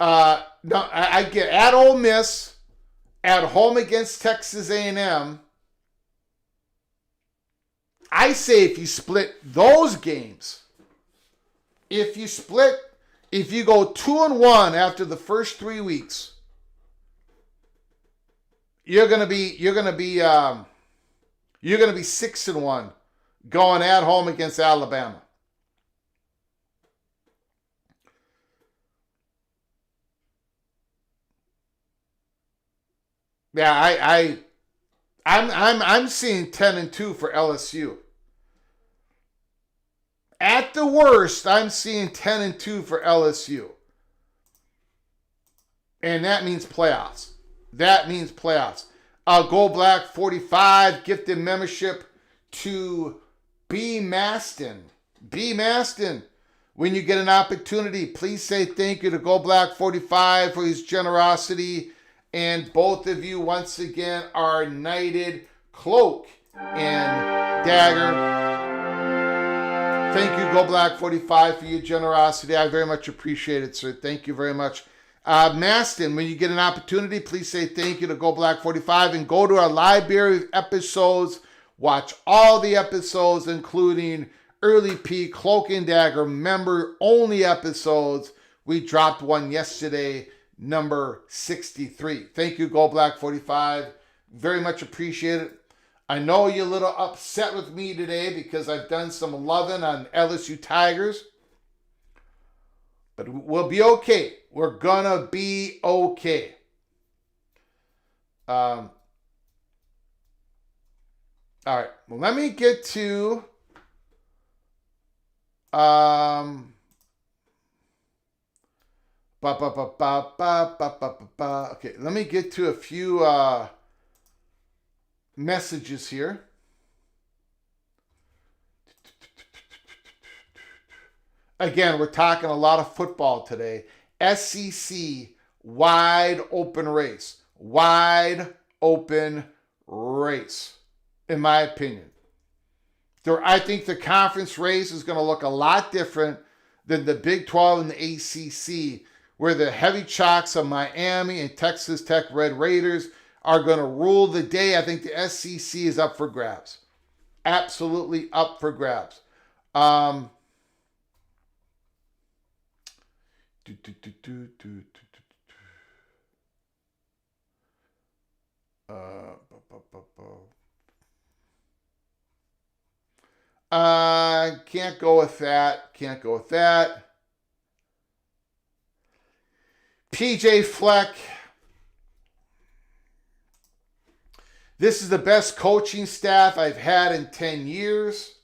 No, I get at Ole Miss, at home against Texas A&M. I say if you split those games, if you go 2-1 after the first 3 weeks, you're gonna be 6-1 going at home against Alabama. Yeah, I'm seeing 10-2 for LSU. At the worst, I'm seeing 10-2 for LSU. And that means playoffs. Go Black 45, gifted membership to B. Maston. B. Maston, when you get an opportunity, please say thank you to Go Black 45 for his generosity. And both of you, once again, are knighted Cloak and Dagger. Thank you, Go Black 45, for your generosity. I very much appreciate it, sir. Thank you very much. Maston, when you get an opportunity, please say thank you to Go Black 45 and go to our library of episodes. Watch all the episodes, including Early P, Cloak and Dagger, member-only episodes. We dropped one yesterday, number 63. Thank you, Go Black 45. Very much appreciate it. I know you're a little upset with me today because I've done some loving on LSU Tigers. But we'll be okay. We're gonna be okay. All right. Well, let me get to okay, let me get to a few messages here. Again, we're talking a lot of football today. SEC, wide open race. Wide open race, in my opinion. I think the conference race is going to look a lot different than the Big 12 and the ACC, where the heavy chalks of Miami and Texas Tech Red Raiders are going to rule the day. I think the SEC is up for grabs. Absolutely up for grabs. Can't go with that. PJ Fleck. This is the best coaching staff I've had in 10 years.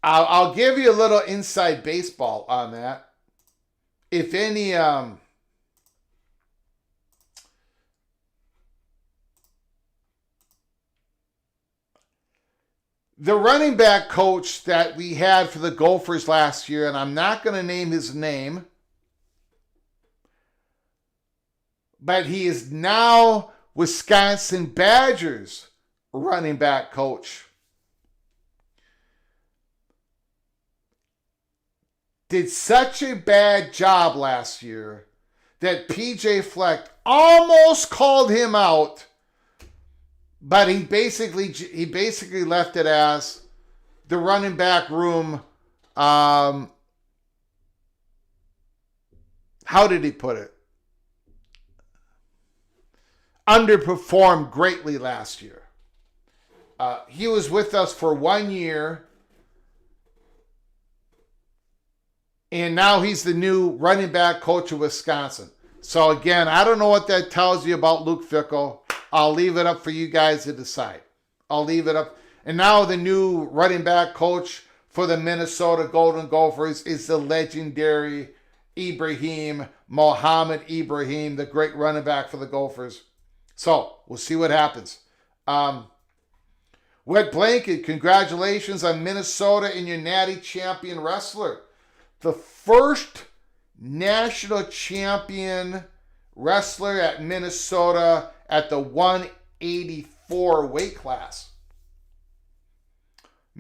I'll give you a little inside baseball on that. If any, the running back coach that we had for the Gophers last year, and I'm not going to name his name, but he is now Wisconsin Badgers running back coach. Did such a bad job last year that PJ Fleck almost called him out, but he basically left it as the running back room. How did he put it? Underperformed greatly last year. He was with us for 1 year. And now he's the new running back coach of Wisconsin. So again, I don't know what that tells you about Luke Fickell. I'll leave it up for you guys to decide. I'll leave it up. And now the new running back coach for the Minnesota Golden Gophers is the legendary Mohammed Ibrahim, the great running back for the Gophers. So we'll see what happens. Wet Blanket, congratulations on Minnesota and your natty champion wrestler. The first national champion wrestler at Minnesota at the 184 weight class.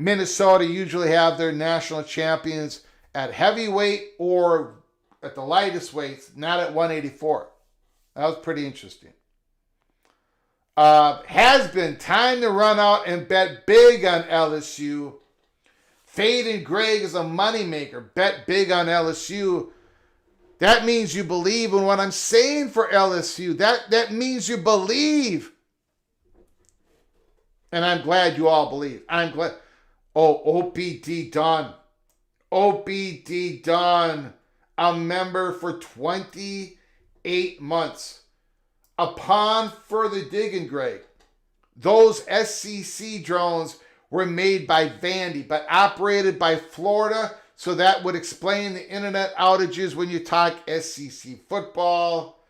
Minnesota usually have their national champions at heavyweight or at the lightest weights, not at 184. That was pretty interesting. Has been time to run out and bet big on LSU. Fade and Greg is a moneymaker. Bet big on LSU. That means you believe in what I'm saying for LSU. That means you believe. And I'm glad you all believe. I'm glad. Oh, OPD Dunn. OPD Dunn. A member for 28 months. Upon further digging, Greg, those SCC drones were made by Vandy, but operated by Florida, so that would explain the internet outages when you talk SCC football.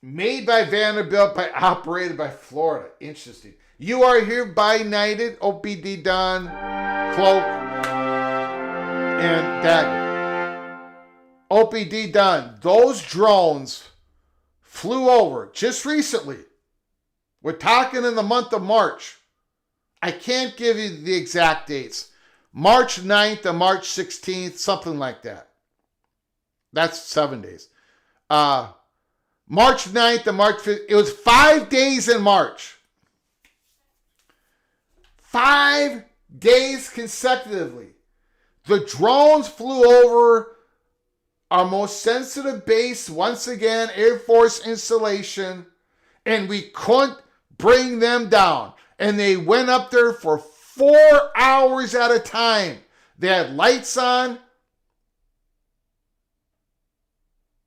Made by Vanderbilt, but operated by Florida. Interesting. You are hereby knighted, OPD Don, Cloak, and Dagger. OPD Don, those drones flew over just recently. We're talking in the month of March. I can't give you the exact dates. March 9th to March 16th, something like that. That's 7 days. March 9th to March 5th. It was 5 days in March. 5 days consecutively. The drones flew over our most sensitive base, once again, Air Force installation, and we couldn't bring them down. And they went up there for 4 hours at a time. They had lights on.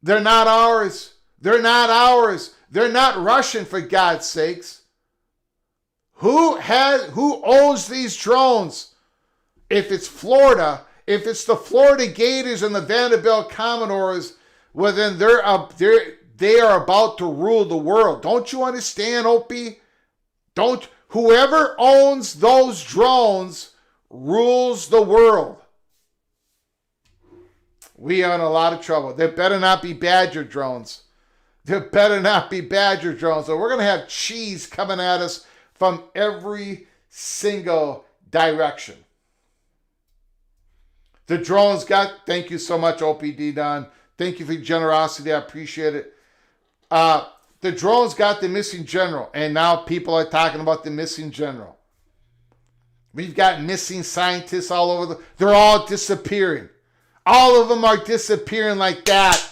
They're not ours. They're not ours. They're not Russian, for God's sakes. Who owns these drones? If it's Florida, if it's the Florida Gators and the Vanderbilt Commodores, well then they are about to rule the world. Don't you understand, Opie? Whoever owns those drones rules the world. We are in a lot of trouble. There better not be Badger drones. There better not be Badger drones. So we're going to have cheese coming at us from every single direction. The drones thank you so much, OPD Don. Thank you for your generosity. I appreciate it. The drones got the missing general, and now people are talking about the missing general. We've got missing scientists all over. They're all disappearing. All of them are disappearing like that.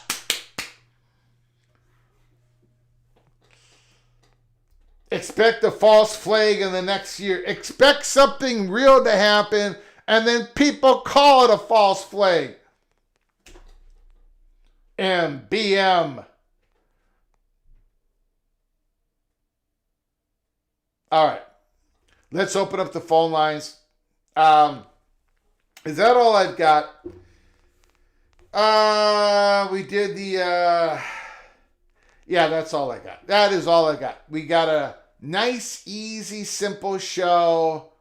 Expect a false flag in the next year. Expect something real to happen, and then people call it a false flag. MBM. All right. Let's open up the phone lines. Is that all I've got? We did the... yeah, that's all I got. That is all I got. We got a nice, easy, simple show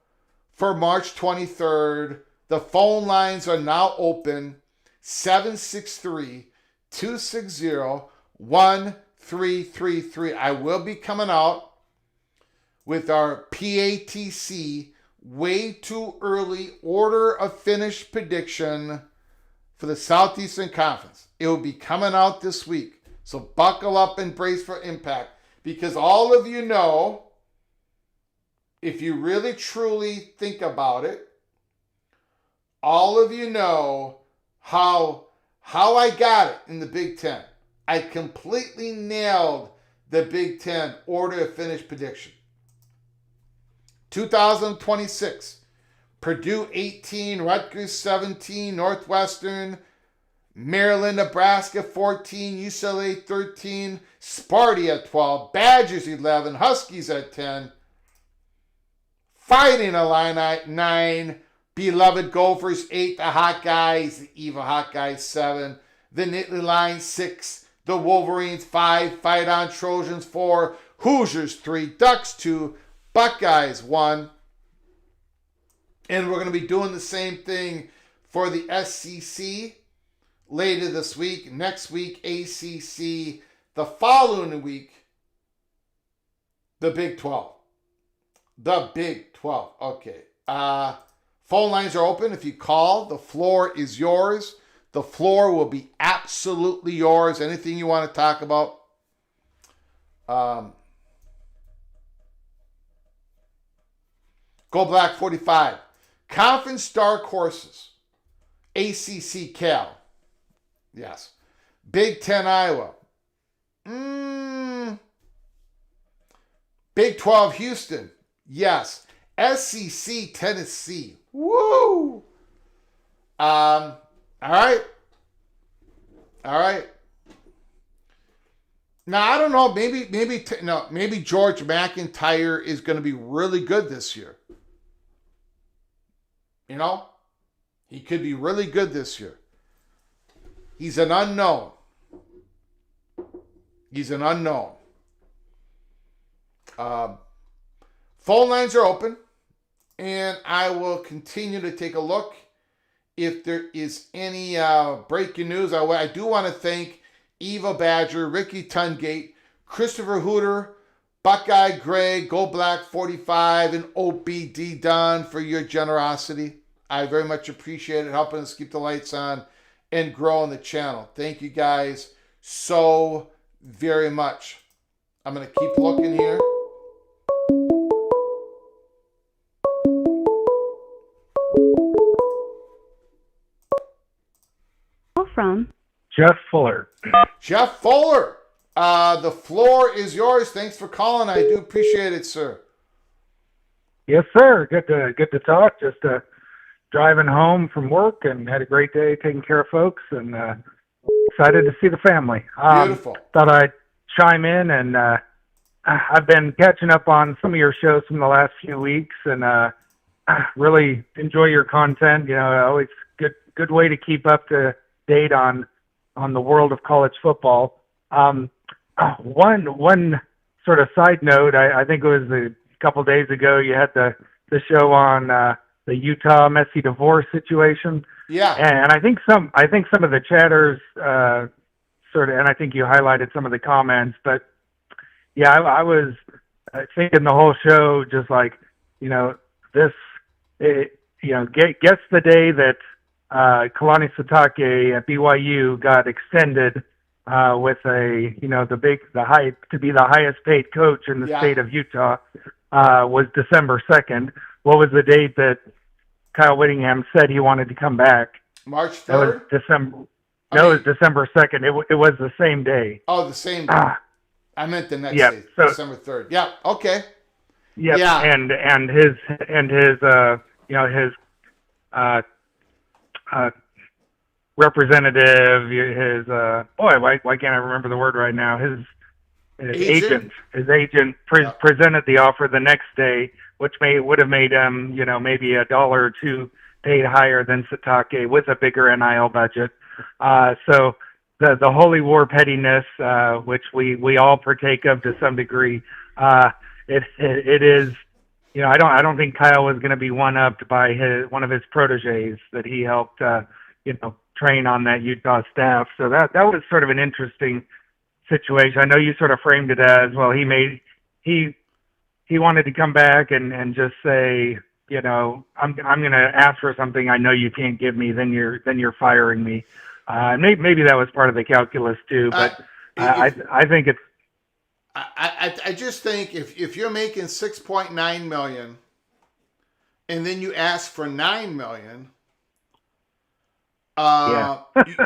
for March 23rd. The phone lines are now open. 763-260-1333. I will be coming out with our PATC way too early order of finish prediction for the Southeastern Conference. It will be coming out this week. So buckle up and brace for impact, because all of you know, if you really truly think about it, all of you know how I got it in the Big Ten. I completely nailed the Big Ten order of finish prediction. 2026, Purdue 18, Rutgers 17, Northwestern, Maryland, Nebraska 14, UCLA 13, Sparty at 12, Badgers 11, Huskies at 10, Fighting Illini 9, Beloved Gophers 8, the Hawkeyes, the evil Hawkeyes 7, the Nittany Lions 6, the Wolverines 5, Fight On Trojans 4, Hoosiers 3, Ducks 2, Buckeyes 1. And we're going to be doing the same thing for the SEC later this week. Next week, ACC. The following week, the Big 12. The Big 12. Okay. Phone lines are open. If you call, the floor is yours. The floor will be absolutely yours. Anything you want to talk about. Go Black 45. Conference dark horses. ACC Cal. Yes. Big 10 Iowa. Big 12 Houston. Yes. SEC Tennessee. Woo! All right. Now I don't know. Maybe George McIntyre is going to be really good this year. You know, he could be really good this year. He's an unknown. Phone lines are open, and I will continue to take a look if there is any breaking news. I do want to thank Eva Badger, Ricky Tungate, Christopher Hooter, Buckeye Greg, Go Black 45, and OBD Don for your generosity. I very much appreciate it, helping us keep the lights on and growing the channel. Thank you guys so very much. I'm going to keep looking here. From Jeff Fuller. Jeff Fuller, the floor is yours. Thanks for calling. I do appreciate it, sir. Yes, sir. Good to talk. Just driving home from work and had a great day taking care of folks and excited to see the family. Beautiful. Thought I'd chime in and I've been catching up on some of your shows from the last few weeks and really enjoy your content. You know, always good way to keep up to date on the world of college football. One sort of side note, I think it was a couple days ago you had the show on the Utah messy divorce situation. Yeah. And I think some of the chatters sort of, and I think you highlighted some of the comments, but yeah, I was thinking the whole show just like, you know, guess the day that Kalani Sitake at BYU got extended with the hype to be the highest paid coach in the state of Utah was December 2nd. What was the date that Kyle Whittingham said he wanted to come back? March 3rd? That was December. It was December 2nd. It was the same day. Oh, the same day. I meant the next day, so, December 3rd. Yeah. Okay. Yep. Yeah. And his representative, why can't I remember the word right now? His agent presented the offer the next day, which would have made him, maybe $1 or $2 paid higher than Sitake with a bigger NIL budget. So the holy war pettiness, which we all partake of to some degree, it is. I don't think Kyle was going to be one-upped by one of his proteges that he helped, train on that Utah staff. So that was sort of an interesting situation. I know you sort of framed it as, well, he wanted to come back and just say, I'm going to ask for something I know you can't give me, then you're firing me. Maybe that was part of the calculus too, but I think it's. I just think if you're making $6.9 million and then you ask for $9 million,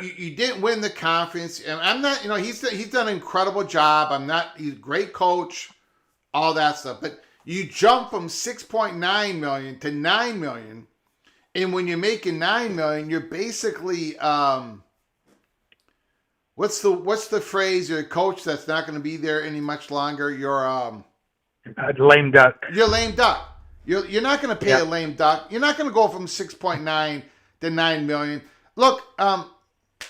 you didn't win the conference. And I'm not, he's done an incredible job. He's a great coach, all that stuff. But you jump from $6.9 million to $9 million, and when you're making $9 million, you're basically What's the phrase? You're a coach that's not going to be there any much longer. You're lame duck. You're lame duck. You're not going to pay a lame duck. You're not going to go from 6.9 to 9 million. Look,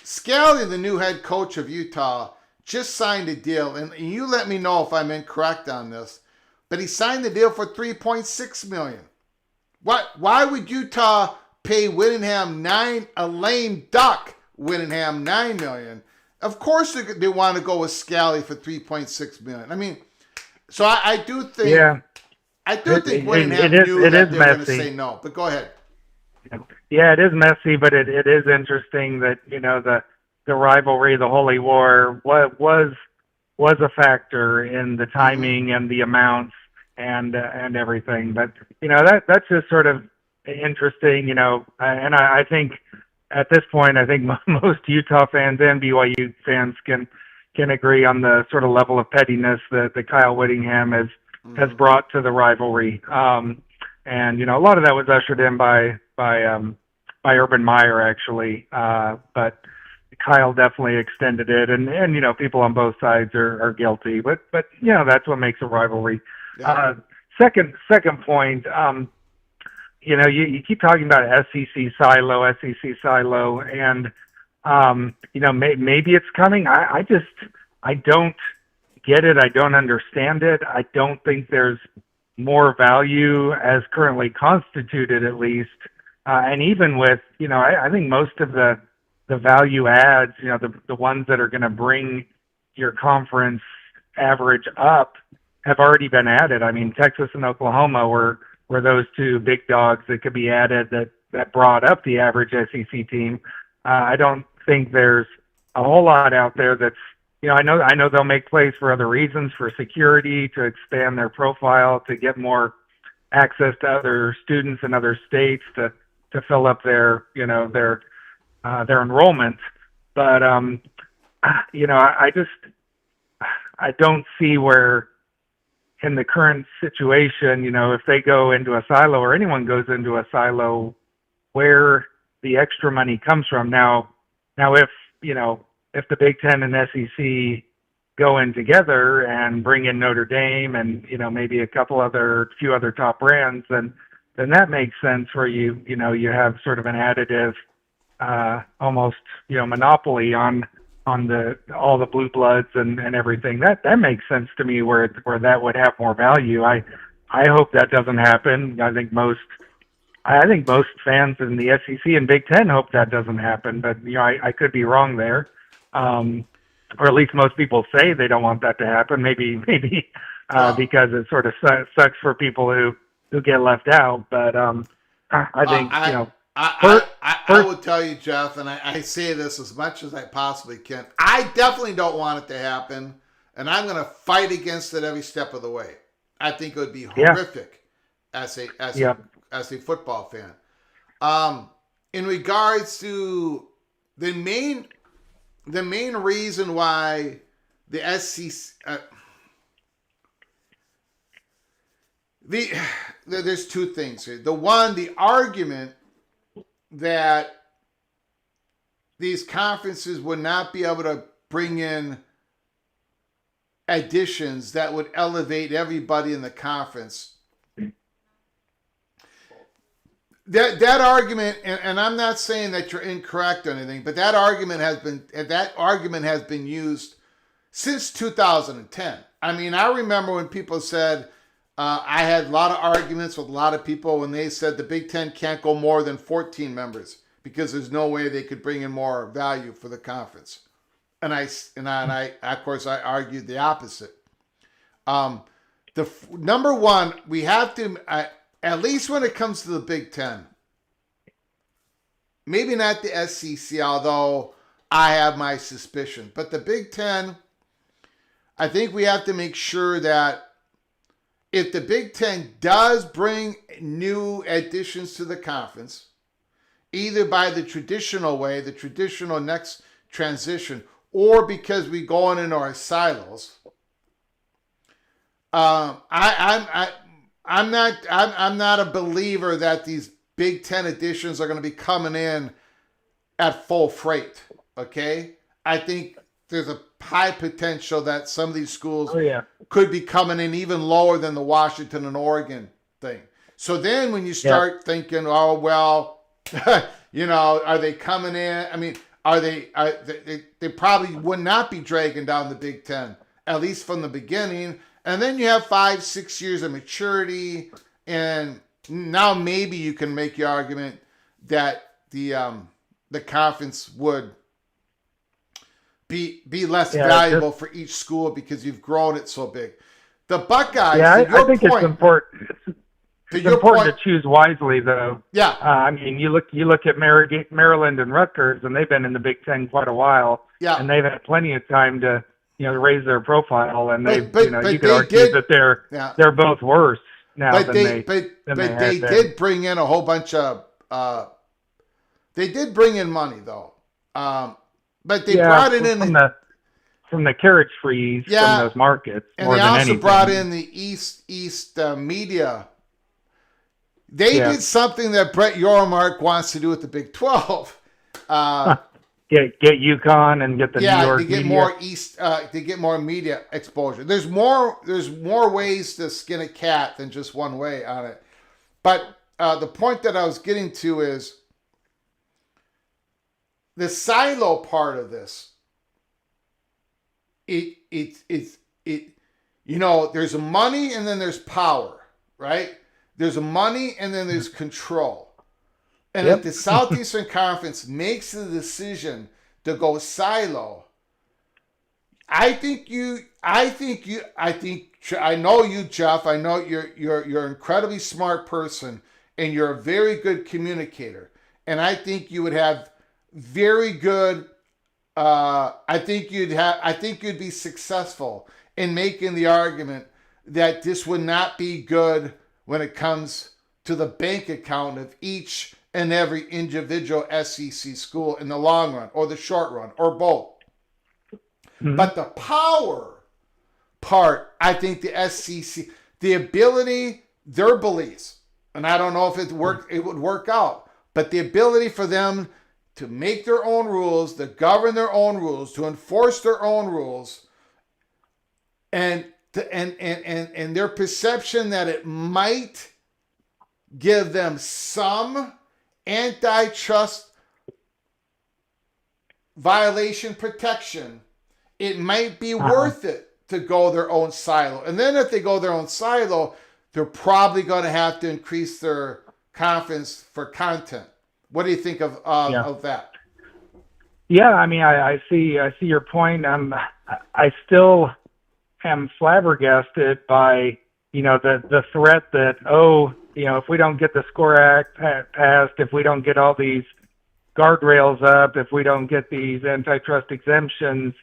Scally, the new head coach of Utah, just signed a deal, and you let me know if I'm incorrect on this, but he signed the deal for $3.6 million. Why would Utah pay Whittingham a lame duck Whittingham $9 million? Of course they want to go with Scally for $3.6 million. I mean, so I do think I do think it Whittingham is knew it that is they were going to messy. say no. But go ahead. Yeah, it is messy, but it is interesting that the rivalry, the Holy War, was a factor in the timing and the amounts and everything. But that's just sort of interesting, and I think at this point, I think most Utah fans and BYU fans can agree on the sort of level of pettiness that Kyle Whittingham has brought to the rivalry. And a lot of that was ushered in by Urban Meyer, actually. But Kyle definitely extended it, and people on both sides are guilty. But that's what makes a rivalry. Yeah. Second point, you keep talking about SEC silo, and maybe it's coming. I don't get it. I don't understand it. I don't think there's more value as currently constituted, at least. And even with, I think most of the value adds, the ones that are going to bring your conference average up have already been added. I mean, Texas and Oklahoma were those two big dogs that could be added that brought up the average SEC team. I don't think there's a whole lot out there that's, I know they'll make plays for other reasons, for security, to expand their profile, to get more access to other students in other states, to fill up their enrollment. But I don't see where, in the current situation, if they go into a silo, or anyone goes into a silo, where the extra money comes from. Now if the Big Ten and SEC go in together and bring in Notre Dame and maybe a few other top brands, then that makes sense, where you have sort of an additive, almost monopoly on all the blue bloods and everything. That makes sense to me, where that would have more value. I hope that doesn't happen. I think most fans in the SEC and Big Ten hope that doesn't happen, but I could be wrong there. Or at least most people say they don't want that to happen. Maybe because it sort of sucks for people who get left out. But I think I would tell you, Jeff, and I say this as much as I possibly can. I definitely don't want it to happen, and I'm going to fight against it every step of the way. I think it would be horrific as a football fan. In regards to the main reason why the SEC, there's two things here. The argument that these conferences would not be able to bring in additions that would elevate everybody in the conference. That argument, and I'm not saying that you're incorrect or anything, but that argument has been used since 2010. I mean, I remember when people said, I had a lot of arguments with a lot of people when they said the Big Ten can't go more than 14 members because there's no way they could bring in more value for the conference. And I of course, I argued the opposite. Number one, we have to, at least when it comes to the Big Ten, maybe not the SEC, although I have my suspicion, but the Big Ten, I think we have to make sure that if the Big Ten does bring new additions to the conference, either by the traditional way, the traditional next transition, or because we go into our silos, I'm not a believer that these Big Ten additions are going to be coming in at full freight. Okay, I think there's a high potential that some of these schools could be coming in even lower than the Washington and Oregon thing. So then when you start thinking, oh, well, are they coming in? I mean, they probably would not be dragging down the Big Ten, at least from the beginning. And then you have 5-6 years of maturity. And now maybe you can make your argument that the conference would be less valuable for each school because you've grown it so big. The Buckeyes. Yeah, to your I think point, it's important. It's your important point, to choose wisely, though. yeah. I mean, you look at Maryland and Rutgers, and they've been in the Big Ten quite a while, Yeah. and they've had plenty of time to raise their profile, and But you could they argue did, that yeah. they're both worse now But than they they they had been. did bring in a whole bunch of they did bring in money though. But they brought it in from the carriage fees from those markets, and more they than also anything. brought in the East media. They did something that Brett Yormark wants to do with the Big 12. Get UConn and get the New York to get media. more to get more media exposure. There's more ways to skin a cat than just one way on it. But the point that I was getting to is the silo part of this. There's money and then there's power, right? There's money and then there's control. And if the Southeastern Conference makes the decision to go silo, I know you, Jeff. I know you're an incredibly smart person and you're a very good communicator. And I think you would have very good I think you'd be successful in making the argument that this would not be good when it comes to the bank account of each and every individual SEC school in the long run or the short run or both. Mm-hmm. But the power part, I think the SEC, the ability, their beliefs, and I don't know if it would work out, but the ability for them to make their own rules, to govern their own rules, to enforce their own rules, and their perception that it might give them some antitrust violation protection, it might be worth it to go their own silo. And then if they go their own silo, they're probably going to have to increase their conference for content. What do you think of that? Yeah, I mean, I see your point. I still am flabbergasted by, the threat that, if we don't get the SCORE Act passed, if we don't get all these guardrails up, if we don't get these antitrust exemptions,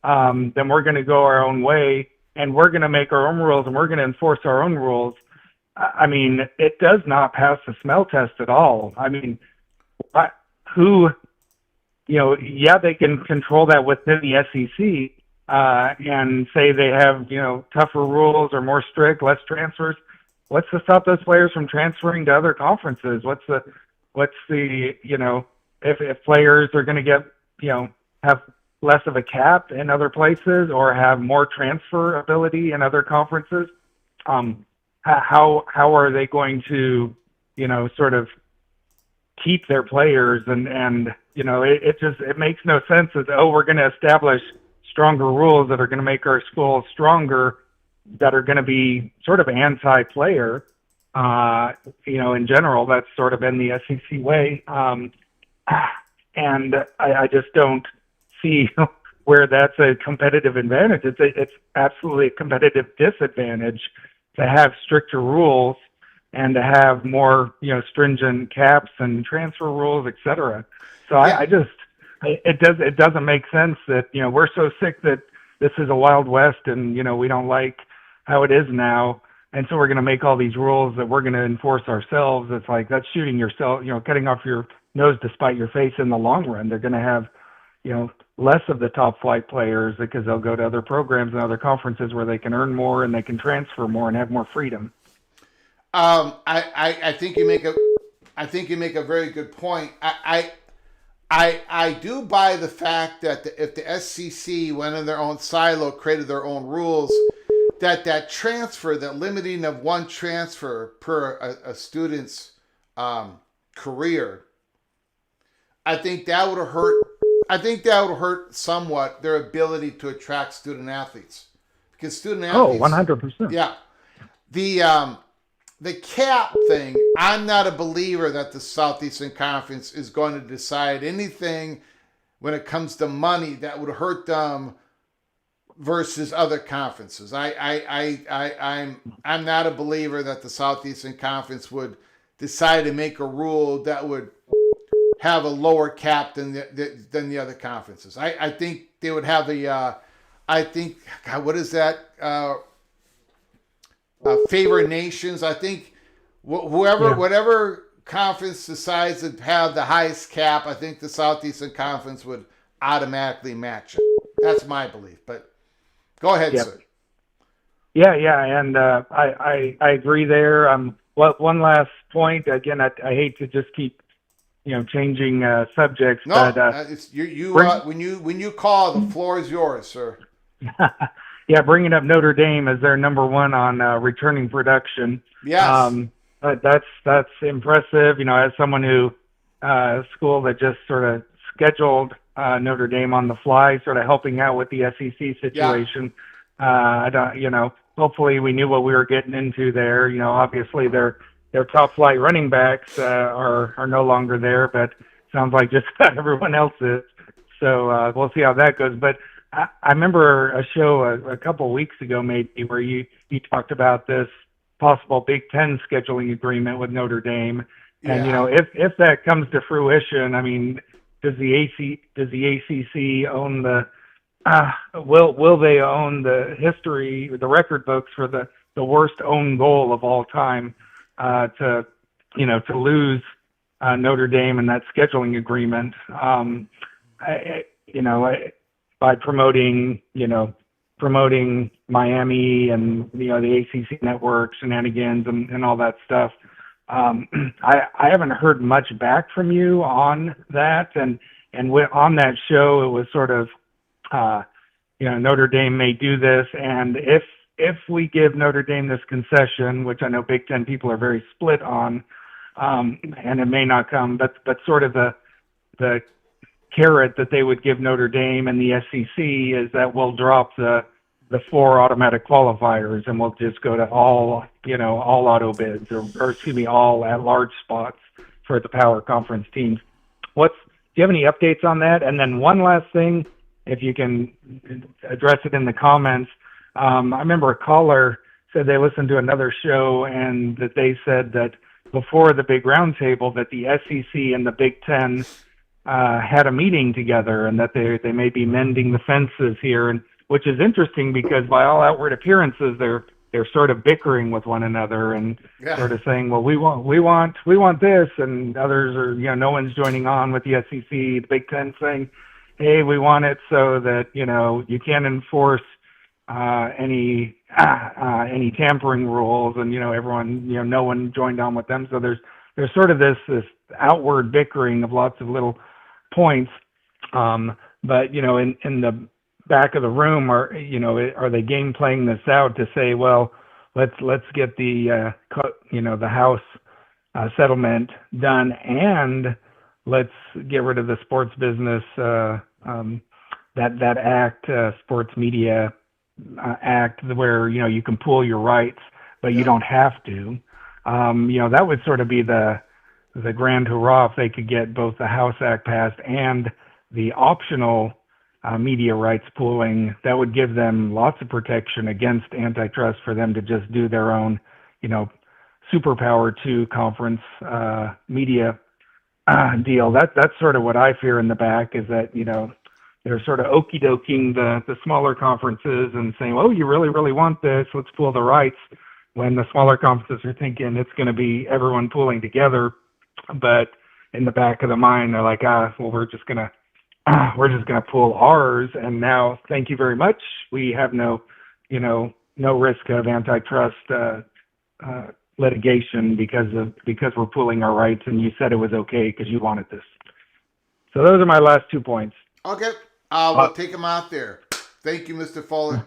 then we're going to go our own way and we're going to make our own rules and we're going to enforce our own rules. I mean, it does not pass the smell test at all. I mean, they can control that within the SEC and say they have, tougher rules or more strict, less transfers. What's to stop those players from transferring to other conferences? What's the if players are going to get, have less of a cap in other places or have more transfer ability in other conferences, how are they going to, sort of keep their players and it makes no sense that, we're going to establish stronger rules that are going to make our schools stronger, that are going to be sort of anti-player. In general, that's sort of been the SEC way. And I just don't see where that's a competitive advantage. It's absolutely a competitive disadvantage to have stricter rules and to have more, stringent caps and transfer rules, et cetera. So yeah. It doesn't make sense that, we're so sick that this is a Wild West and, we don't like how it is now. And so we're going to make all these rules that we're going to enforce ourselves. It's like, that's shooting yourself, cutting off your nose to spite your face in the long run. They're going to have, less of the top flight players because they'll go to other programs and other conferences where they can earn more and they can transfer more and have more freedom. I think you make a very good point. I do buy the fact that if the SEC went in their own silo, created their own rules, that transfer, that limiting of one transfer per a student's career, I think that would hurt somewhat their ability to attract student athletes, because student athletes. 100%. Yeah, the cap thing, I'm not a believer that the Southeastern Conference is going to decide anything when it comes to money that would hurt them versus other conferences. I'm not a believer that the Southeastern Conference would decide to make a rule that would have a lower cap than the other conferences. I think they would have God, what is that? Favor nations. I think whatever conference decides to have the highest cap, I think the Southeastern Conference would automatically match it. That's my belief. But go ahead, sir. Yeah, and I agree there. One last point. Again, I hate to just keep changing subjects. No, but, it's when you call, the floor is yours, sir. Yeah, bringing up Notre Dame as their number one on returning production. Yes. That's impressive. As someone who school that just sort of scheduled Notre Dame on the fly, sort of helping out with the SEC situation. Yeah. Hopefully we knew what we were getting into there. Obviously their top flight running backs are no longer there, but sounds like just about everyone else is. So we'll see how that goes. But I remember a show a couple of weeks ago maybe where you talked about this possible Big Ten scheduling agreement with Notre Dame. And, if that comes to fruition, I mean, does the ACC own will they own the history, the record books for the worst own goal of all time, to lose Notre Dame and that scheduling agreement, by promoting Miami and the ACC network shenanigans and all that stuff. I haven't heard much back from you on that, and on that show it was sort of Notre Dame may do this, and if we give Notre Dame this concession, which I know Big Ten people are very split on, and it may not come, but sort of the carrot that they would give Notre Dame and the SEC is that we'll drop the 4 automatic qualifiers and we'll just go to all auto bids or excuse me, all at-large spots for the power conference teams. Do you have any updates on that? And then one last thing, if you can address it in the comments. I remember a caller said they listened to another show and that they said that before the big roundtable that the SEC and the Big Ten had a meeting together and that they may be mending the fences here, and which is interesting because by all outward appearances they're sort of bickering with one another and sort of saying, well, we want this, and others are no one's joining on with the SEC, the Big Ten saying, hey, we want it so that you can't enforce any tampering rules, and everyone no one joined on with them. So there's sort of this outward bickering of lots of little points, but in the back of the room, are they game playing this out to say, well, let's get the the House settlement done, and let's get rid of the sports business that act, Sports Media Act, where you can pool your rights, but you don't have to. That would sort of be the grand hurrah if they could get both the House Act passed and the optional media rights pooling. That would give them lots of protection against antitrust for them to just do their own, superpower 2 conference media deal. That's sort of what I fear in the back, is that, they're sort of okie doking the smaller conferences and saying, oh, you really, really want this, let's pool the rights, when the smaller conferences are thinking it's going to be everyone pooling together. But in the back of the mind, they're like, well, we're just gonna pool ours, and now thank you very much. We have no risk of antitrust litigation because we're pooling our rights, and you said it was okay because you wanted this. So those are my last 2 points. Okay, we'll take them out there. Thank you, Mr. Fuller.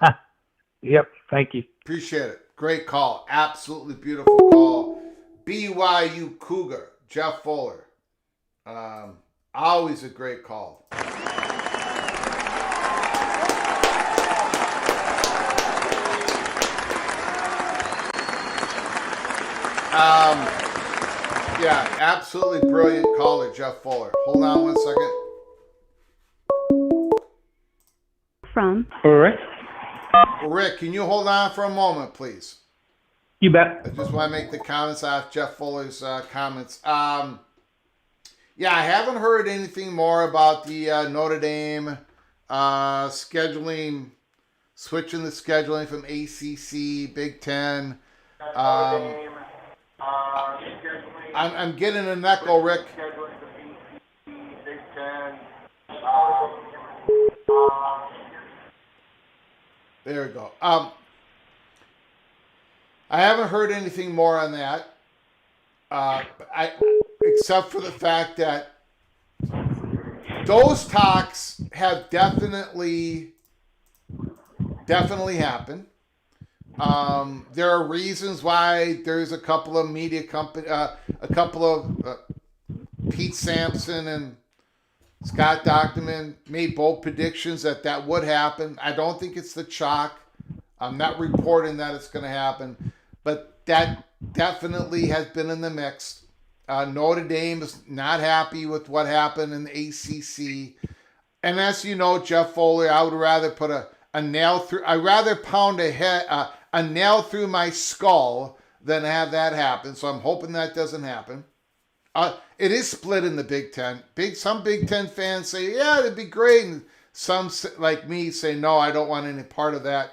Yep, thank you. Appreciate it. Great call. Absolutely beautiful call. BYU Cougar, Jeff Fuller. Always a great call. Yeah, absolutely brilliant caller, Jeff Fuller. Hold on 1 second. From All right. Rick, can you hold on for a moment, please? You bet. I just want to make the comments off Jeff Fuller's comments. Yeah, I haven't heard anything more about the Notre Dame scheduling, switching the scheduling from ACC, Big Ten. I'm getting an echo, Rick. There we go. I haven't heard anything more on that. Except for the fact that those talks have definitely happened. There are reasons why there's a couple of media company, a couple of Pete Sampson and Scott Dochterman made bold predictions that would happen. I don't think it's the chalk. I'm not reporting that it's going to happen, but that definitely has been in the mix. Notre Dame is not happy with what happened in the ACC. And as you know, Jeff Foley, I would rather put a nail through, I'd rather pound a nail through my skull than have that happen. So I'm hoping that doesn't happen. It is split in the Big Ten. Some Big Ten fans say, yeah, it'd be great. And some, like me, say, no, I don't want any part of that.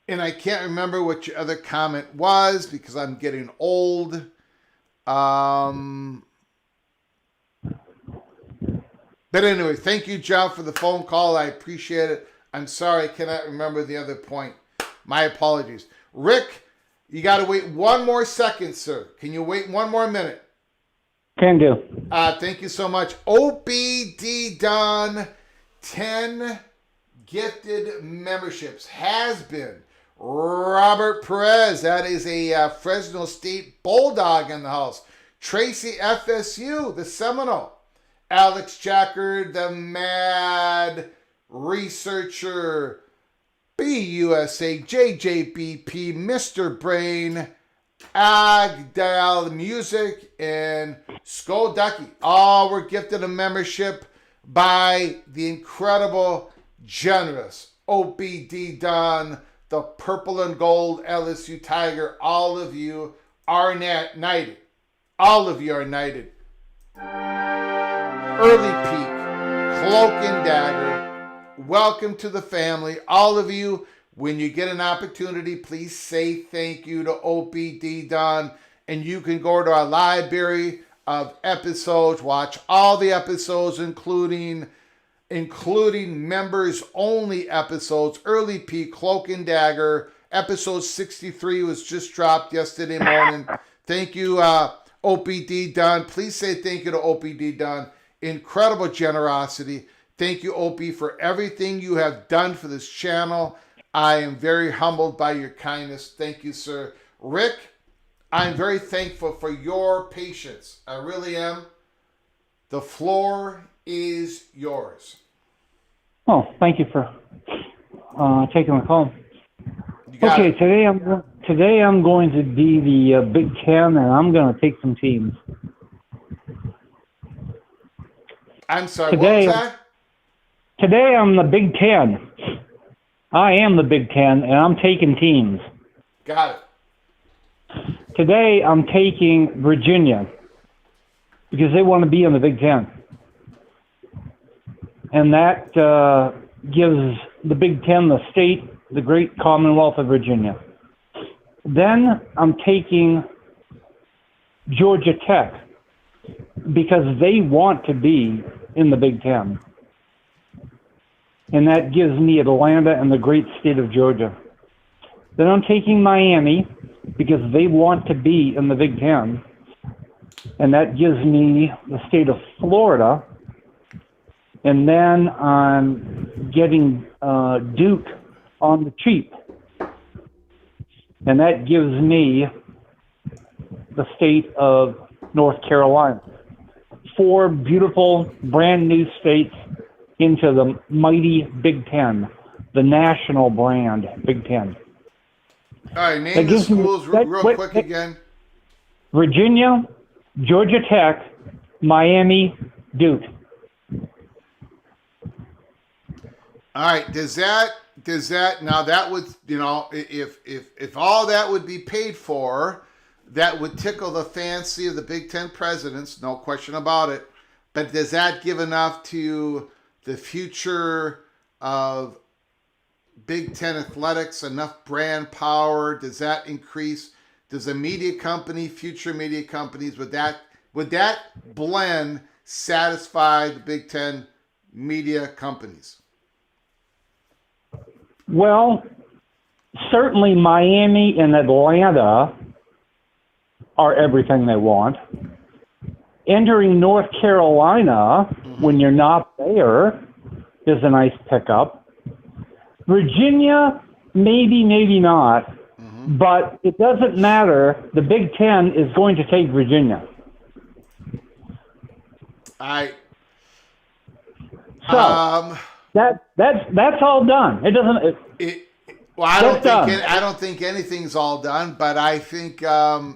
And I can't remember what your other comment was because I'm getting old. But anyway, thank you, Jeff, for the phone call. I appreciate it. I'm sorry I cannot remember the other point. My apologies. Rick, you got to wait one more second, sir. Can you wait one more minute? Can do. Thank you so much. OBD done 10 gifted memberships has been Robert Perez. That is a Fresno State Bulldog in the house. Tracy FSU, the Seminole. Alex Jackard, the Mad Researcher. BUSA, JJBP, Mr. Brain, Agdal Music, and Skull Ducky. All were gifted a membership by the incredible, generous OBD Don, the Purple and Gold LSU Tiger. All of you are knighted. All of you are knighted. Early Peak, Cloak and Dagger. Welcome to the family. All of you, when you get an opportunity, please say thank you to OBD Don. And you can go to our library of episodes, watch all the episodes, including members only episodes. Early Peak, Cloak and Dagger. Episode 63 was just dropped yesterday morning. Thank you, OBD Don. Please say thank you to OBD Don. Incredible generosity. Thank you, OP, for everything you have done for this channel. I am very humbled by your kindness. Thank you, sir. Rick, I'm very thankful for your patience. I really am. The floor is yours. Oh, thank you for taking the call. Okay, today I'm going to be the Big Ten, and I'm going to take some teams. I'm sorry, what was that? Today I'm the Big Ten. I am the Big Ten, and I'm taking teams. Got it. Today I'm taking Virginia because they want to be in the Big Ten. And that gives the Big Ten the state, the great Commonwealth of Virginia. Then I'm taking Georgia Tech because they want to be in the Big Ten. And that gives me Atlanta and the great state of Georgia. Then I'm taking Miami because they want to be in the Big Ten. And that gives me the state of Florida. And then I'm getting Duke on the cheap. And that gives me the state of North Carolina. 4 beautiful, brand new states into the mighty Big Ten, the national brand Big Ten. All right, name the schools real quick again. Virginia, Georgia Tech, Miami, Duke. All right. Does that now that would, if all that would be paid for, that would tickle the fancy of the Big Ten presidents, no question about it. But does that give enough to the future of Big Ten athletics, enough brand power? Does that increase? Does a media company, future media companies, would that blend satisfy the Big Ten media companies? Well, certainly Miami and Atlanta are everything they want. Entering North Carolina when you're not there is a nice pickup. Virginia, maybe not, but it doesn't matter. The Big Ten is going to take Virginia. That's all done. It doesn't. Well, I don't think anything's all done, but I think I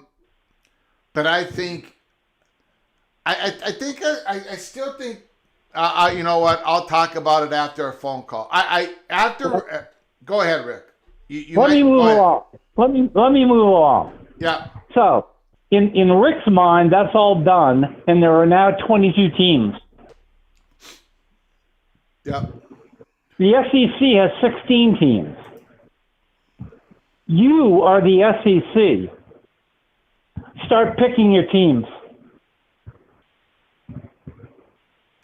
still think. You know what? I'll talk about it after our phone call. Go ahead, Rick. Let me move along. Yeah. So, in Rick's mind, that's all done, and there are now 22 teams. Yep. The SEC has 16 teams. You are the SEC. Start picking your teams.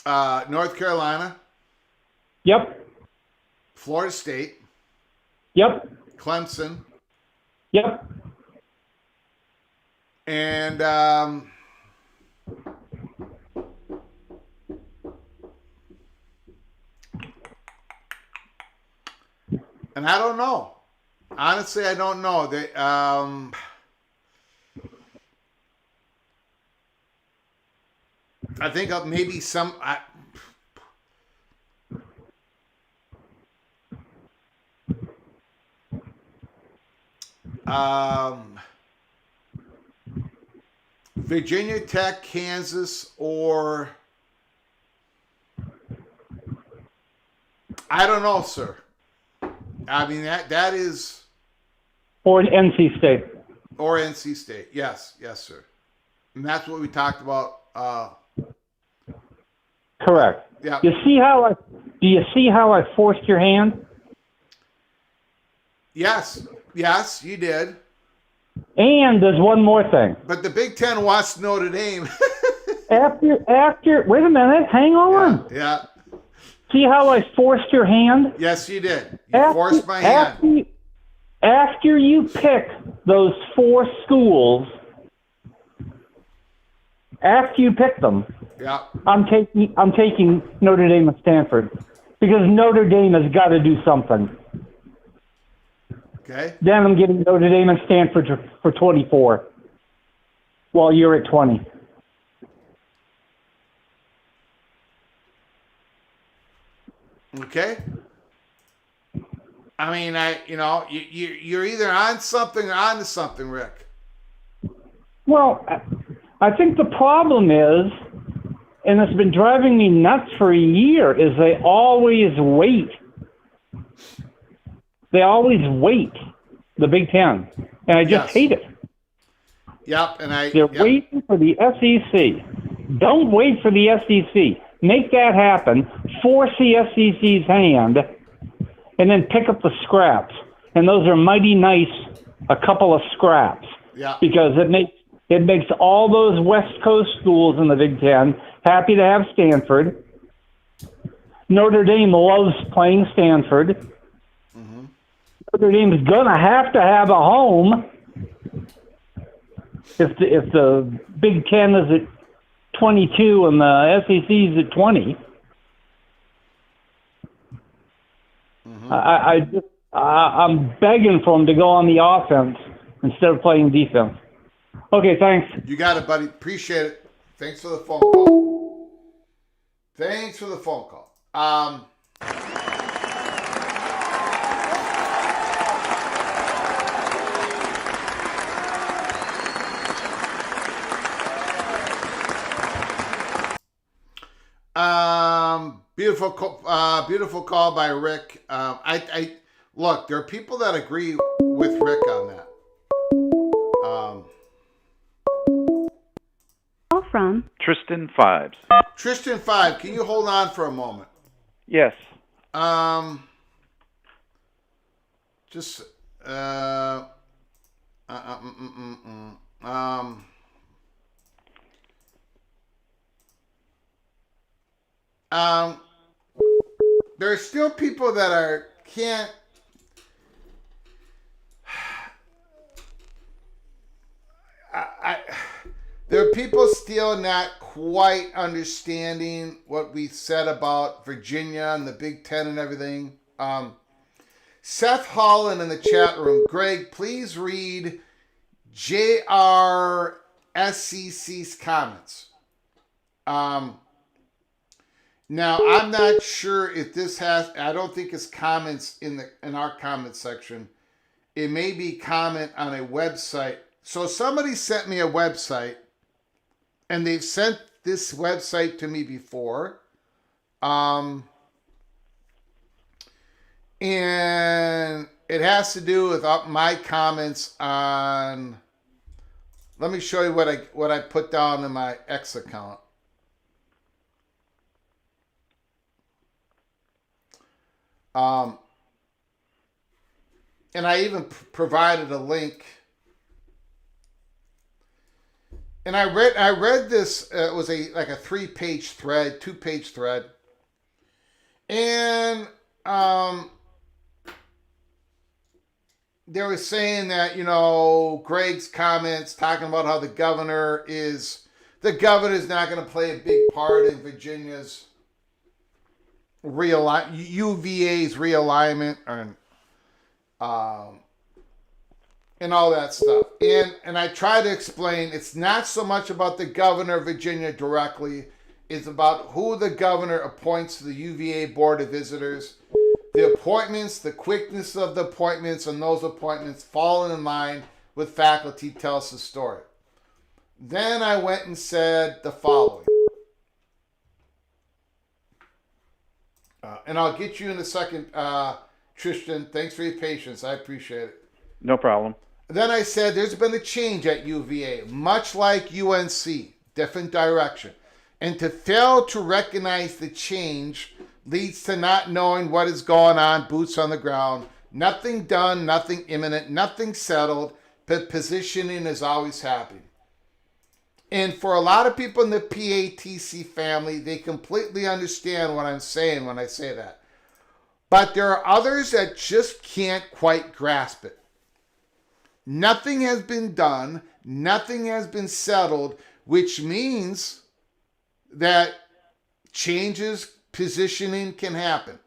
North Carolina. Yep. Florida State. Yep. Clemson. Yep. And I don't know. Honestly, I don't know. I think maybe some. Virginia Tech, Kansas, or I don't know, sir. I mean that is, or NC State. Or NC State. Yes, sir. And that's what we talked about. Correct. Yeah. Do you see how I forced your hand? Yes, you did. And there's one more thing. But the Big Ten wants Notre Dame. after wait a minute, hang on. Yeah. See how I forced your hand? Yes, you did. You forced my hand. After you pick those 4 schools, after you pick them, yeah, I'm taking Notre Dame and Stanford because Notre Dame has got to do something. Okay. Then I'm getting Notre Dame and Stanford for 24, while you're at 20. Okay. I mean, you're either on something or onto something, Rick. Well, I think the problem is, and it's been driving me nuts for a year, is they always wait. They always wait, the Big Ten. And I just hate it. Yep, They're waiting for the SEC. Don't wait for the SEC. Make that happen. Force the SEC's hand, and then pick up the scraps. And those are mighty nice, a couple of scraps. Yeah. Because it makes all those West Coast schools in the Big Ten happy to have Stanford. Notre Dame loves playing Stanford. Mm-hmm. Notre Dame's gonna have a home if the Big Ten is at 22 and the SEC is at 20. Mm-hmm. I'm begging for them to go on the offense instead of playing defense. Okay, thanks. You got it, buddy. Appreciate it. Thanks for the phone call. Thanks for the phone call. Beautiful call by Rick. I look. There are people that agree with Rick on that. Call from Tristan Fives. Tristan 5, can you hold on for a moment? Yes. Just there are still people that can't. There are people still not quite understanding what we said about Virginia and the Big Ten and everything. Seth Holland in the chat room. Greg, please read JRSCC's comments. Now, I'm not sure if this has, I don't think it's comments in our comment section. It may be comment on a website. So somebody sent me a website, and they've sent this website to me before. And it has to do with my comments on, let me show you what I put down in my X account. And I even provided a link. And I read this. It was like a 2-page thread, and they were saying that Greg's comments talking about how the governor is not going to play a big part in Virginia's UVA's realignment and all that stuff. And I try to explain it's not so much about the governor of Virginia directly. It's about who the governor appoints to the UVA Board of Visitors. The appointments, the quickness of the appointments, and those appointments falling in line with faculty tells the story. Then I went and said the following. And I'll get you in a second, Tristan. Thanks for your patience. I appreciate it. No problem. Then I said there's been a change at UVA, much like UNC, different direction. And to fail to recognize the change leads to not knowing what is going on, boots on the ground. Nothing done, nothing imminent, nothing settled, but positioning is always happening. And for a lot of people in the PATC family, they completely understand what I'm saying when I say that. But there are others that just can't quite grasp it. Nothing has been done, nothing has been settled, which means that changes, positioning can happen.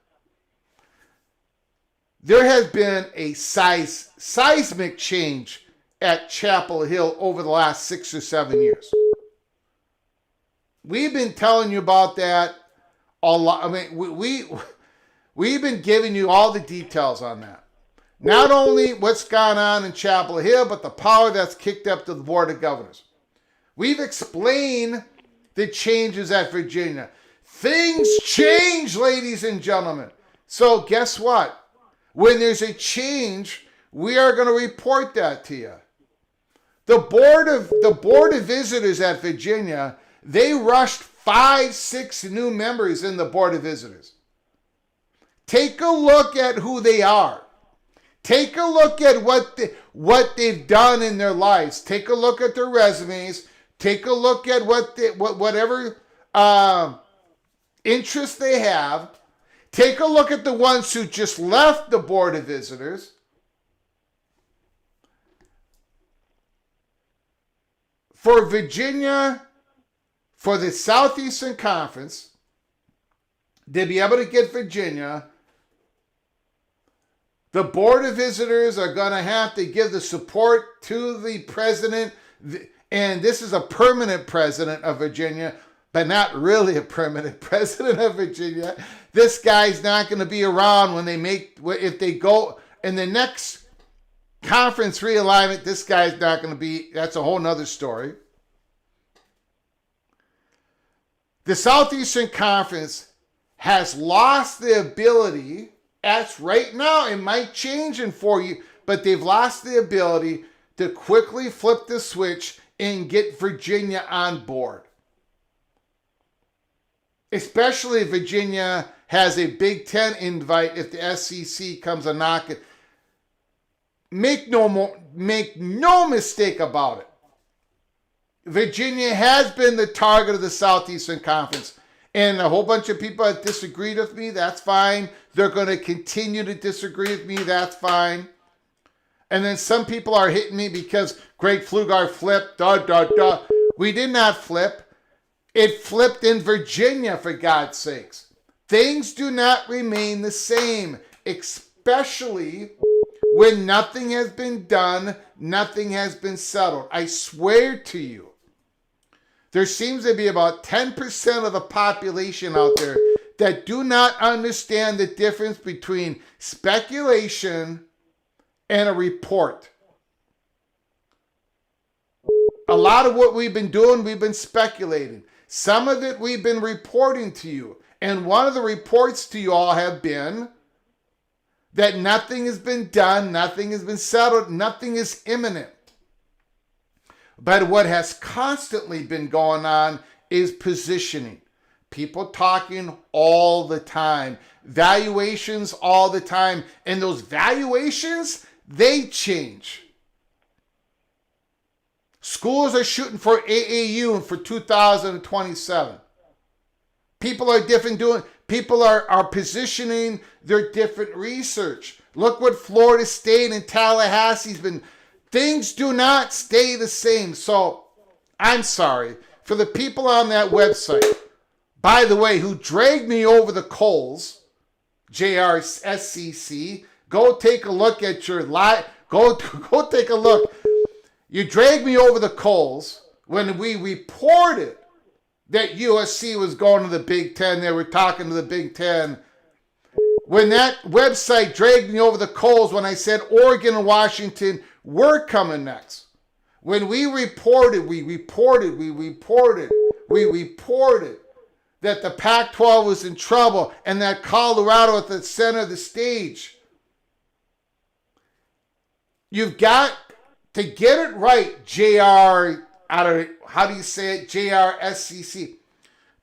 There has been a seismic change at Chapel Hill over the last 6 or 7 years. We've been telling you about that a lot. I mean, we've been giving you all the details on that. Not only what's gone on in Chapel Hill, but the power that's kicked up to the Board of Governors. We've explained the changes at Virginia. Things change, ladies and gentlemen. So guess what? When there's a change, we are going to report that to you. The Board of Visitors at Virginia, they rushed 5-6 new members in the Board of Visitors. Take a look at who they are. Take a look at what they've done in their lives. Take a look at their resumes. Take a look at whatever interests they have. Take a look at the ones who just left the Board of Visitors. For Virginia, for the Southeastern Conference, to be able to get Virginia, the Board of Visitors are going to have to give the support to the president, and this is a permanent president of Virginia, but not really a permanent president of Virginia. This guy's not going to be around if they go in the next conference realignment. This guy's not going to be, that's a whole nother story. The Southeastern Conference has lost the ability, as right now, it might change in 4 years, but they've lost the ability to quickly flip the switch and get Virginia on board. Especially if Virginia has a Big Ten invite if the SEC comes a knocking. Make no mistake about it. Virginia has been the target of the Southeastern Conference. And a whole bunch of people have disagreed with me. That's fine. They're going to continue to disagree with me. That's fine. And then some people are hitting me because Greg Pflugar flipped. We did not flip. It flipped in Virginia, for God's sakes. Things do not remain the same, especially when nothing has been done, nothing has been settled. I swear to you, there seems to be about 10% of the population out there that do not understand the difference between speculation and a report. A lot of what we've been doing, we've been speculating. Some of it we've been reporting to you. And one of the reports to you all have been that nothing has been done, nothing has been settled, nothing is imminent. But what has constantly been going on is positioning. People talking all the time. Valuations all the time. And those valuations, they change. Schools are shooting for AAU for 2027. People are people are positioning their different research. Look what Florida State and Tallahassee's been. Things do not stay the same. So I'm sorry for the people on that website, by the way, who dragged me over the coals, JRSCC. Go take a look at your live. Go take a look. You dragged me over the coals when we reported that USC was going to the Big Ten. They were talking to the Big Ten. When that website dragged me over the coals when I said Oregon and Washington were coming next. When we reported that the Pac-12 was in trouble and that Colorado at the center of the stage. You've got to get it right, how do you say it? JRSCC.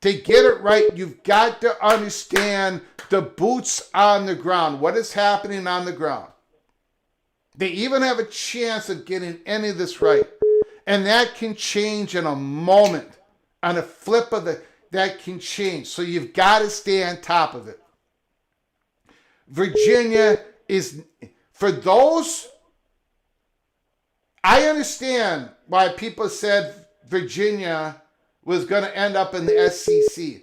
To get it right, you've got to understand the boots on the ground. What is happening on the ground? They even have a chance of getting any of this right. And that can change in a moment. On a flip of that can change. So you've got to stay on top of it. Virginia is, for those, I understand why people said Virginia was going to end up in the SEC.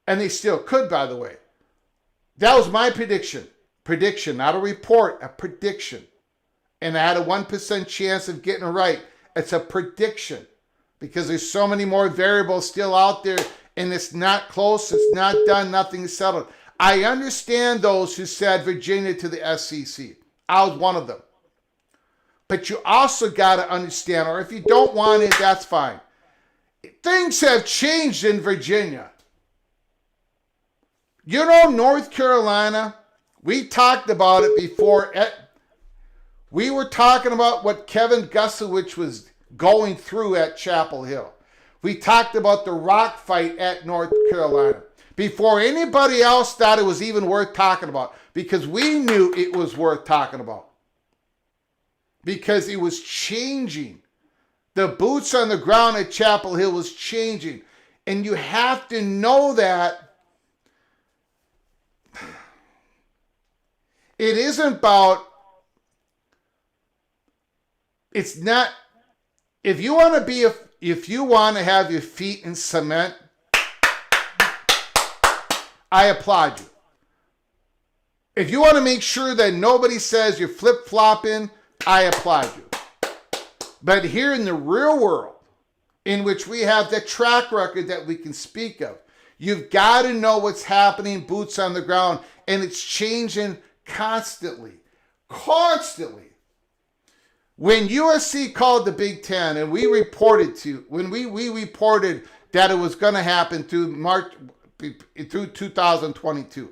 And they still could, by the way. That was my prediction. Prediction, not a report, a prediction. And I had a 1% chance of getting it right. It's a prediction because there's so many more variables still out there and it's not close, it's not done, nothing is settled. I understand those who said Virginia to the SEC. I was one of them. But you also got to understand, or if you don't want it, that's fine. Things have changed in Virginia. You know, North Carolina, we talked about it before. We were talking about what Kevin Gusowich was going through at Chapel Hill. We talked about the rock fight at North Carolina before anybody else thought it was even worth talking about, because we knew it was worth talking about. Because it was changing. The boots on the ground at Chapel Hill was changing. And you have to know that it isn't about, it's not, if you want to have your feet in cement, I applaud you. If you want to make sure that nobody says you're flip-flopping, I applaud you. But here in the real world, in which we have the track record that we can speak of, you've got to know what's happening, boots on the ground, and it's changing constantly. Constantly. When USC called the Big Ten and we reported that it was going to happen through March, through 2022.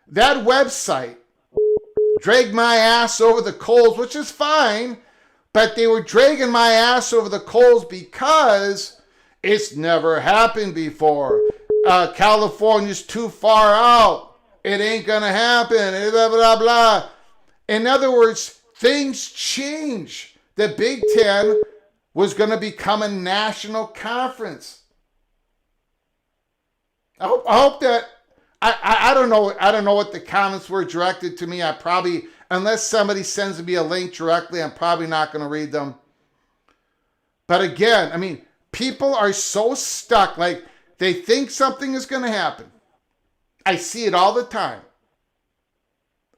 That website dragged my ass over the coals, which is fine, but they were dragging my ass over the coals because it's never happened before. California's too far out. It ain't gonna happen. Blah, blah, blah. In other words, things change. The Big Ten was gonna become a national conference. I hope that I don't know. I don't know what the comments were directed to me. I probably, unless somebody sends me a link directly, I'm probably not going to read them. But again, I mean, people are so stuck. Like, they think something is going to happen. I see it all the time.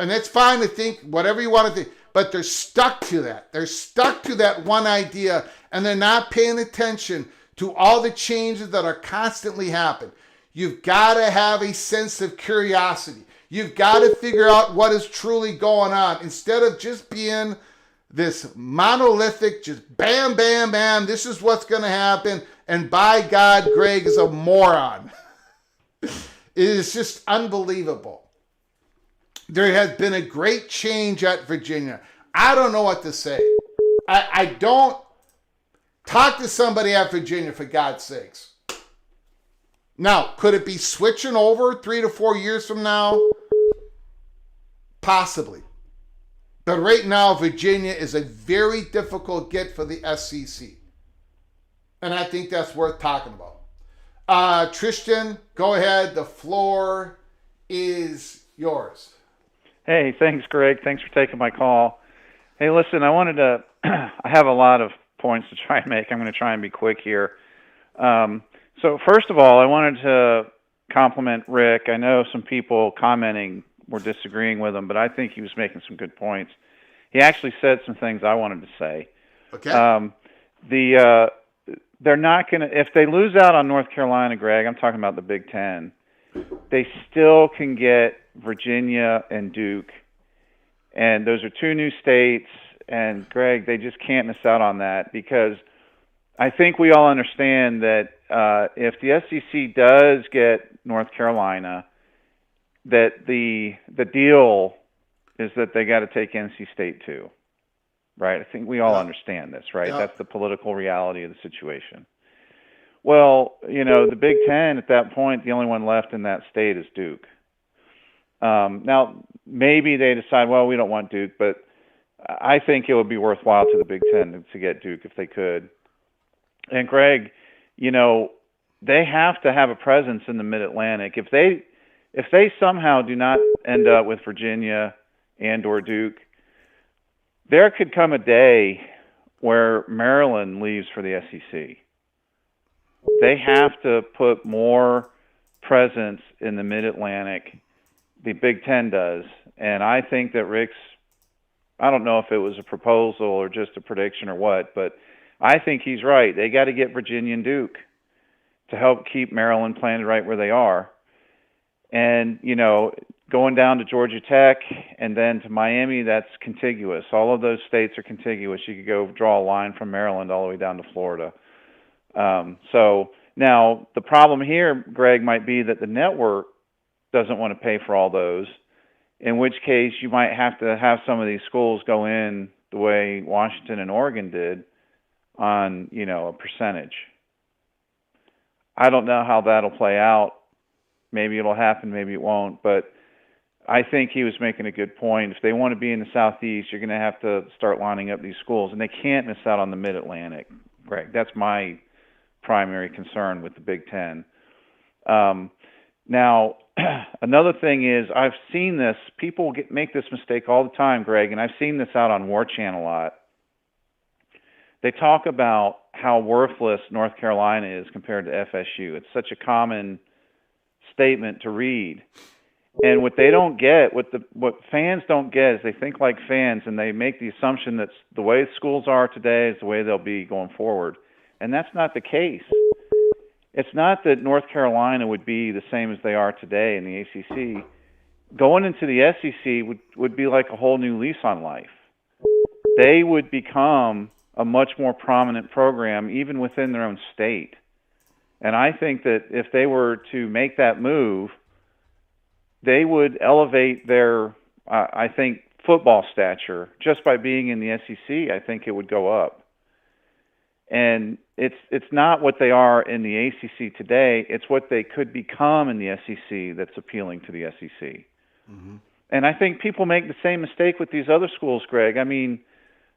And it's fine to think whatever you want to think. But they're stuck to that. They're stuck to that one idea. And they're not paying attention to all the changes that are constantly happening. You've got to have a sense of curiosity. You've got to figure out what is truly going on instead of just being this monolithic, just bam, bam, bam, this is what's going to happen. And by God, Greg is a moron. It is just unbelievable. There has been a great change at Virginia. I don't know what to say. I don't talk to somebody at Virginia, for God's sakes. Now, could it be switching over 3 to 4 years from now? Possibly. But right now, Virginia is a very difficult get for the SEC. And I think that's worth talking about. Tristan, go ahead. The floor is yours. Hey, thanks, Greg. Thanks for taking my call. Hey, listen, I wanted to I have a lot of points to try and make. I'm going to try and be quick here. So first of all, I wanted to compliment Rick. I know some people commenting were disagreeing with him, but I think he was making some good points. He actually said some things I wanted to say. Okay. They're not going to, if they lose out on North Carolina, Greg, I'm talking about the Big Ten, they still can get Virginia and Duke. And those are two new states. And Greg, they just can't miss out on that, because I think we all understand that if the SEC does get North Carolina, that the deal is that they got to take NC State too, right? I think we all understand this, right? Yeah. That's the political reality of the situation. Well, you know, the Big Ten at that point, the only one left in that state is Duke. Now, maybe they decide, well, we don't want Duke, but I think it would be worthwhile to the Big Ten to get Duke if they could. And Greg, you know, they have to have a presence in the Mid-Atlantic. If they somehow do not end up with Virginia and or Duke, there could come a day where Maryland leaves for the SEC. They have to put more presence in the Mid-Atlantic. The Big Ten does. And I think that Rick's, I don't know if it was a proposal or just a prediction or what, but I think he's right. They got to get Virginia and Duke to help keep Maryland planted right where they are. And, you know, going down to Georgia Tech and then to Miami, that's contiguous. All of those states are contiguous. You could go draw a line from Maryland all the way down to Florida. So now the problem here, Greg, might be that the network doesn't want to pay for all those, in which case you might have to have some of these schools go in the way Washington and Oregon did on, you know, a percentage. I don't know how that'll play out. Maybe it'll happen, maybe it won't, but I think he was making a good point. If they want to be in the Southeast, you're going to have to start lining up these schools, and they can't miss out on the Mid-Atlantic, Greg. That's my primary concern with the Big Ten. Now, another thing is, I've seen this, people make this mistake all the time, Greg, and I've seen this out on War Channel a lot. They talk about how worthless North Carolina is compared to FSU. It's such a common statement to read. And what they don't get, what fans don't get, is they think like fans, and they make the assumption that the way schools are today is the way they'll be going forward. And that's not the case. It's not that North Carolina would be the same as they are today in the ACC. Going into the SEC would be like a whole new lease on life. They would become a much more prominent program, even within their own state. And I think that if they were to make that move, they would elevate their, I think, football stature just by being in the SEC. I think it would go up. And it's not what they are in the ACC today. It's what they could become in the SEC that's appealing to the SEC. Mm-hmm. And I think people make the same mistake with these other schools, Greg. I mean,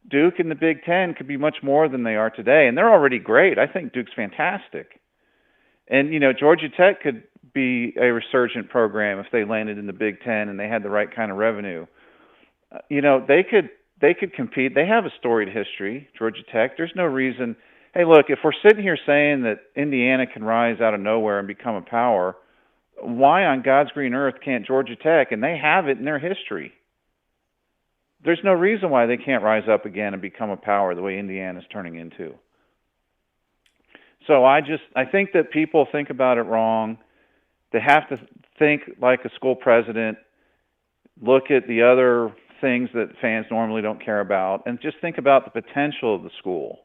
Duke and the Big Ten could be much more than they are today, and they're already great. I think Duke's fantastic. And, Georgia Tech could be a resurgent program if they landed in the Big Ten and they had the right kind of revenue. They could compete. They have a storied history, Georgia Tech. There's no reason. Hey, look, if we're sitting here saying that Indiana can rise out of nowhere and become a power, why on God's green earth can't Georgia Tech? And they have it in their history. There's no reason why they can't rise up again and become a power the way Indiana's turning into. So I think that people think about it wrong. They have to think like a school president, look at the other things that fans normally don't care about, and just think about the potential of the school.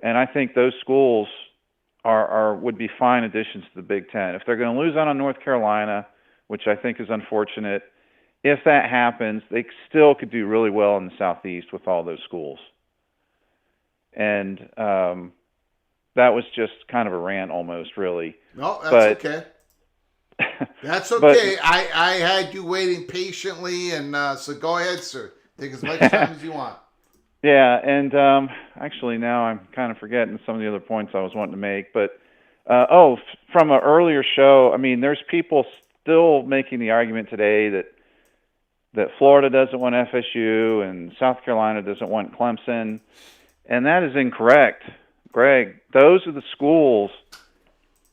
And I think those schools would be fine additions to the Big Ten. If they're going to lose out on North Carolina, which I think is unfortunate, if that happens, they still could do really well in the Southeast with all those schools. And that was just kind of a rant almost, really. No, that's okay. That's okay. I had you waiting patiently, and so go ahead, sir. Take as much time as you want. Yeah, and actually now I'm kind of forgetting some of the other points I was wanting to make. But, from an earlier show, I mean, there's people still making the argument today that Florida doesn't want FSU and South Carolina doesn't want Clemson, and that is incorrect. Greg, those are the schools,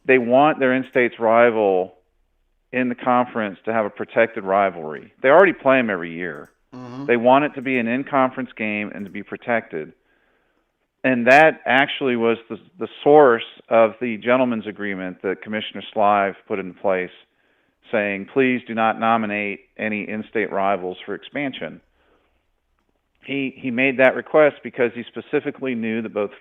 they want their in-state's rival in the conference to have a protected rivalry. They already play them every year. Mm-hmm. They want it to be an in-conference game and to be protected. And that actually was the source of the gentleman's agreement that Commissioner Slive put in place, saying, please do not nominate any in-state rivals for expansion. He made that request because he specifically knew that both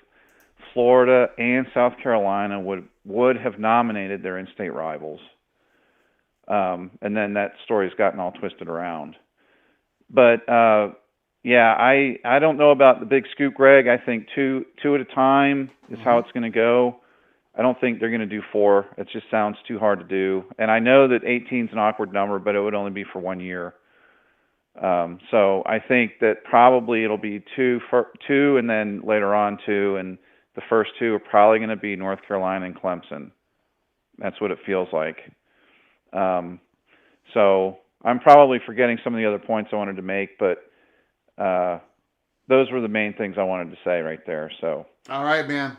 Florida and South Carolina would have nominated their in-state rivals. And then that story's gotten all twisted around. But, I don't know about the big scoop, Greg. I think two at a time is how it's going to go. I don't think they're going to do 4. It just sounds too hard to do. And I know that 18 is an awkward number, but it would only be for 1 year. So I think that probably it'll be 2 and then later on 2, and the first 2 are probably going to be North Carolina and Clemson. That's what it feels like. So I'm probably forgetting some of the other points I wanted to make, but those were the main things I wanted to say right there. So, all right, man.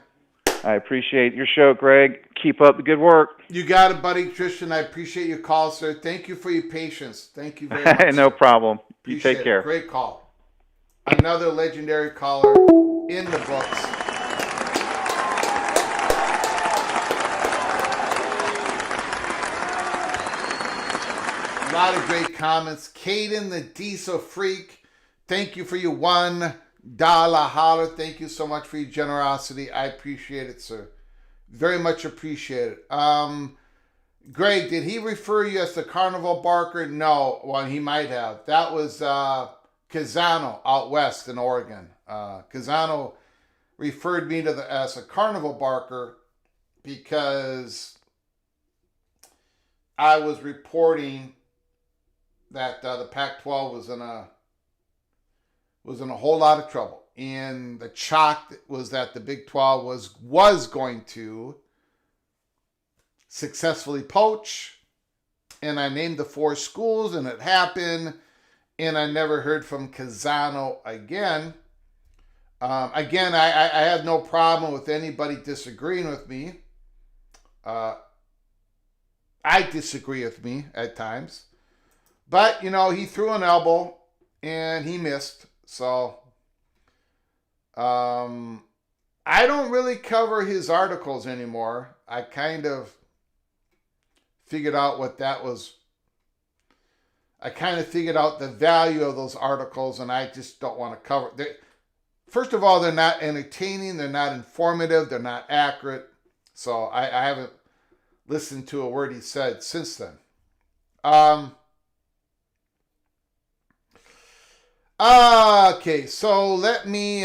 I appreciate your show, Greg. Keep up the good work. You got it, buddy. Tristan, I appreciate your call, sir. Thank you for your patience. Thank you very much. No problem. You Appreciate take care. It. Great call. Another legendary caller in the books. A lot of great comments. Caden, the diesel freak, thank you for your $1 holler. Thank you so much for your generosity. I appreciate it, sir. Very much appreciate it. Greg, did he refer you as the Carnival Barker? No. Well, he might have. That was Kazano out west in Oregon. Kazano referred me to as a Carnival Barker because I was reporting that the Pac-12 was in a whole lot of trouble, and the shock was that the Big 12 was going to successfully poach, and I named the 4 schools, and it happened, and I never heard from Kazano again. I have no problem with anybody disagreeing with me. I disagree with me at times. But, he threw an elbow and he missed. So, I don't really cover his articles anymore. I kind of figured out what that was. I kind of figured out the value of those articles, and I just don't want to cover it. First of all, they're not entertaining. They're not informative. They're not accurate. So I haven't listened to a word he said since then. Okay, so let me,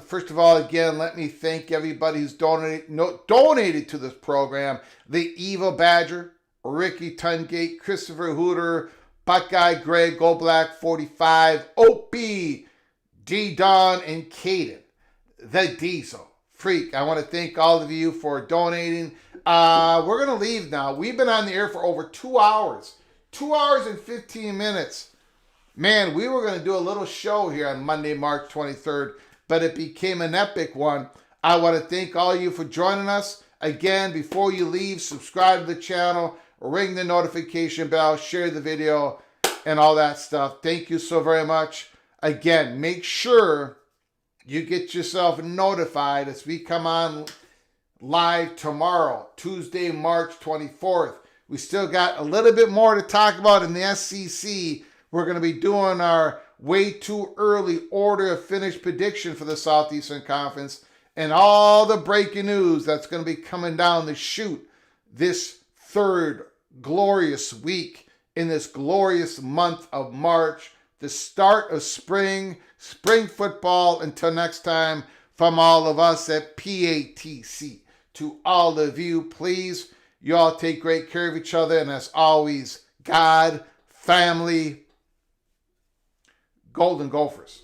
first of all, again, let me thank everybody who's donated to this program. The Evil Badger, Ricky Tungate, Christopher Hooter, Buckeye Greg, Go Black 45, Opie, D Don, and Caden, the Diesel Freak. I want to thank all of you for donating. We're going to leave now. We've been on the air for over 2 hours. 2 hours and 15 minutes. Man, we were going to do a little show here on Monday, March 23rd, but it became an epic one. I want to thank all of you for joining us. Again, before you leave, subscribe to the channel, ring the notification bell, share the video, and all that stuff. Thank you so very much. Again, make sure you get yourself notified as we come on live tomorrow, Tuesday, March 24th. We still got a little bit more to talk about in the SEC. We're going to be doing our way too early order of finish prediction for the Southeastern Conference and all the breaking news that's going to be coming down the chute this third glorious week in this glorious month of March, the start of spring football. Until next time, from all of us at PATC, to all of you, please, you all take great care of each other. And as always, God, family, Golden Gophers.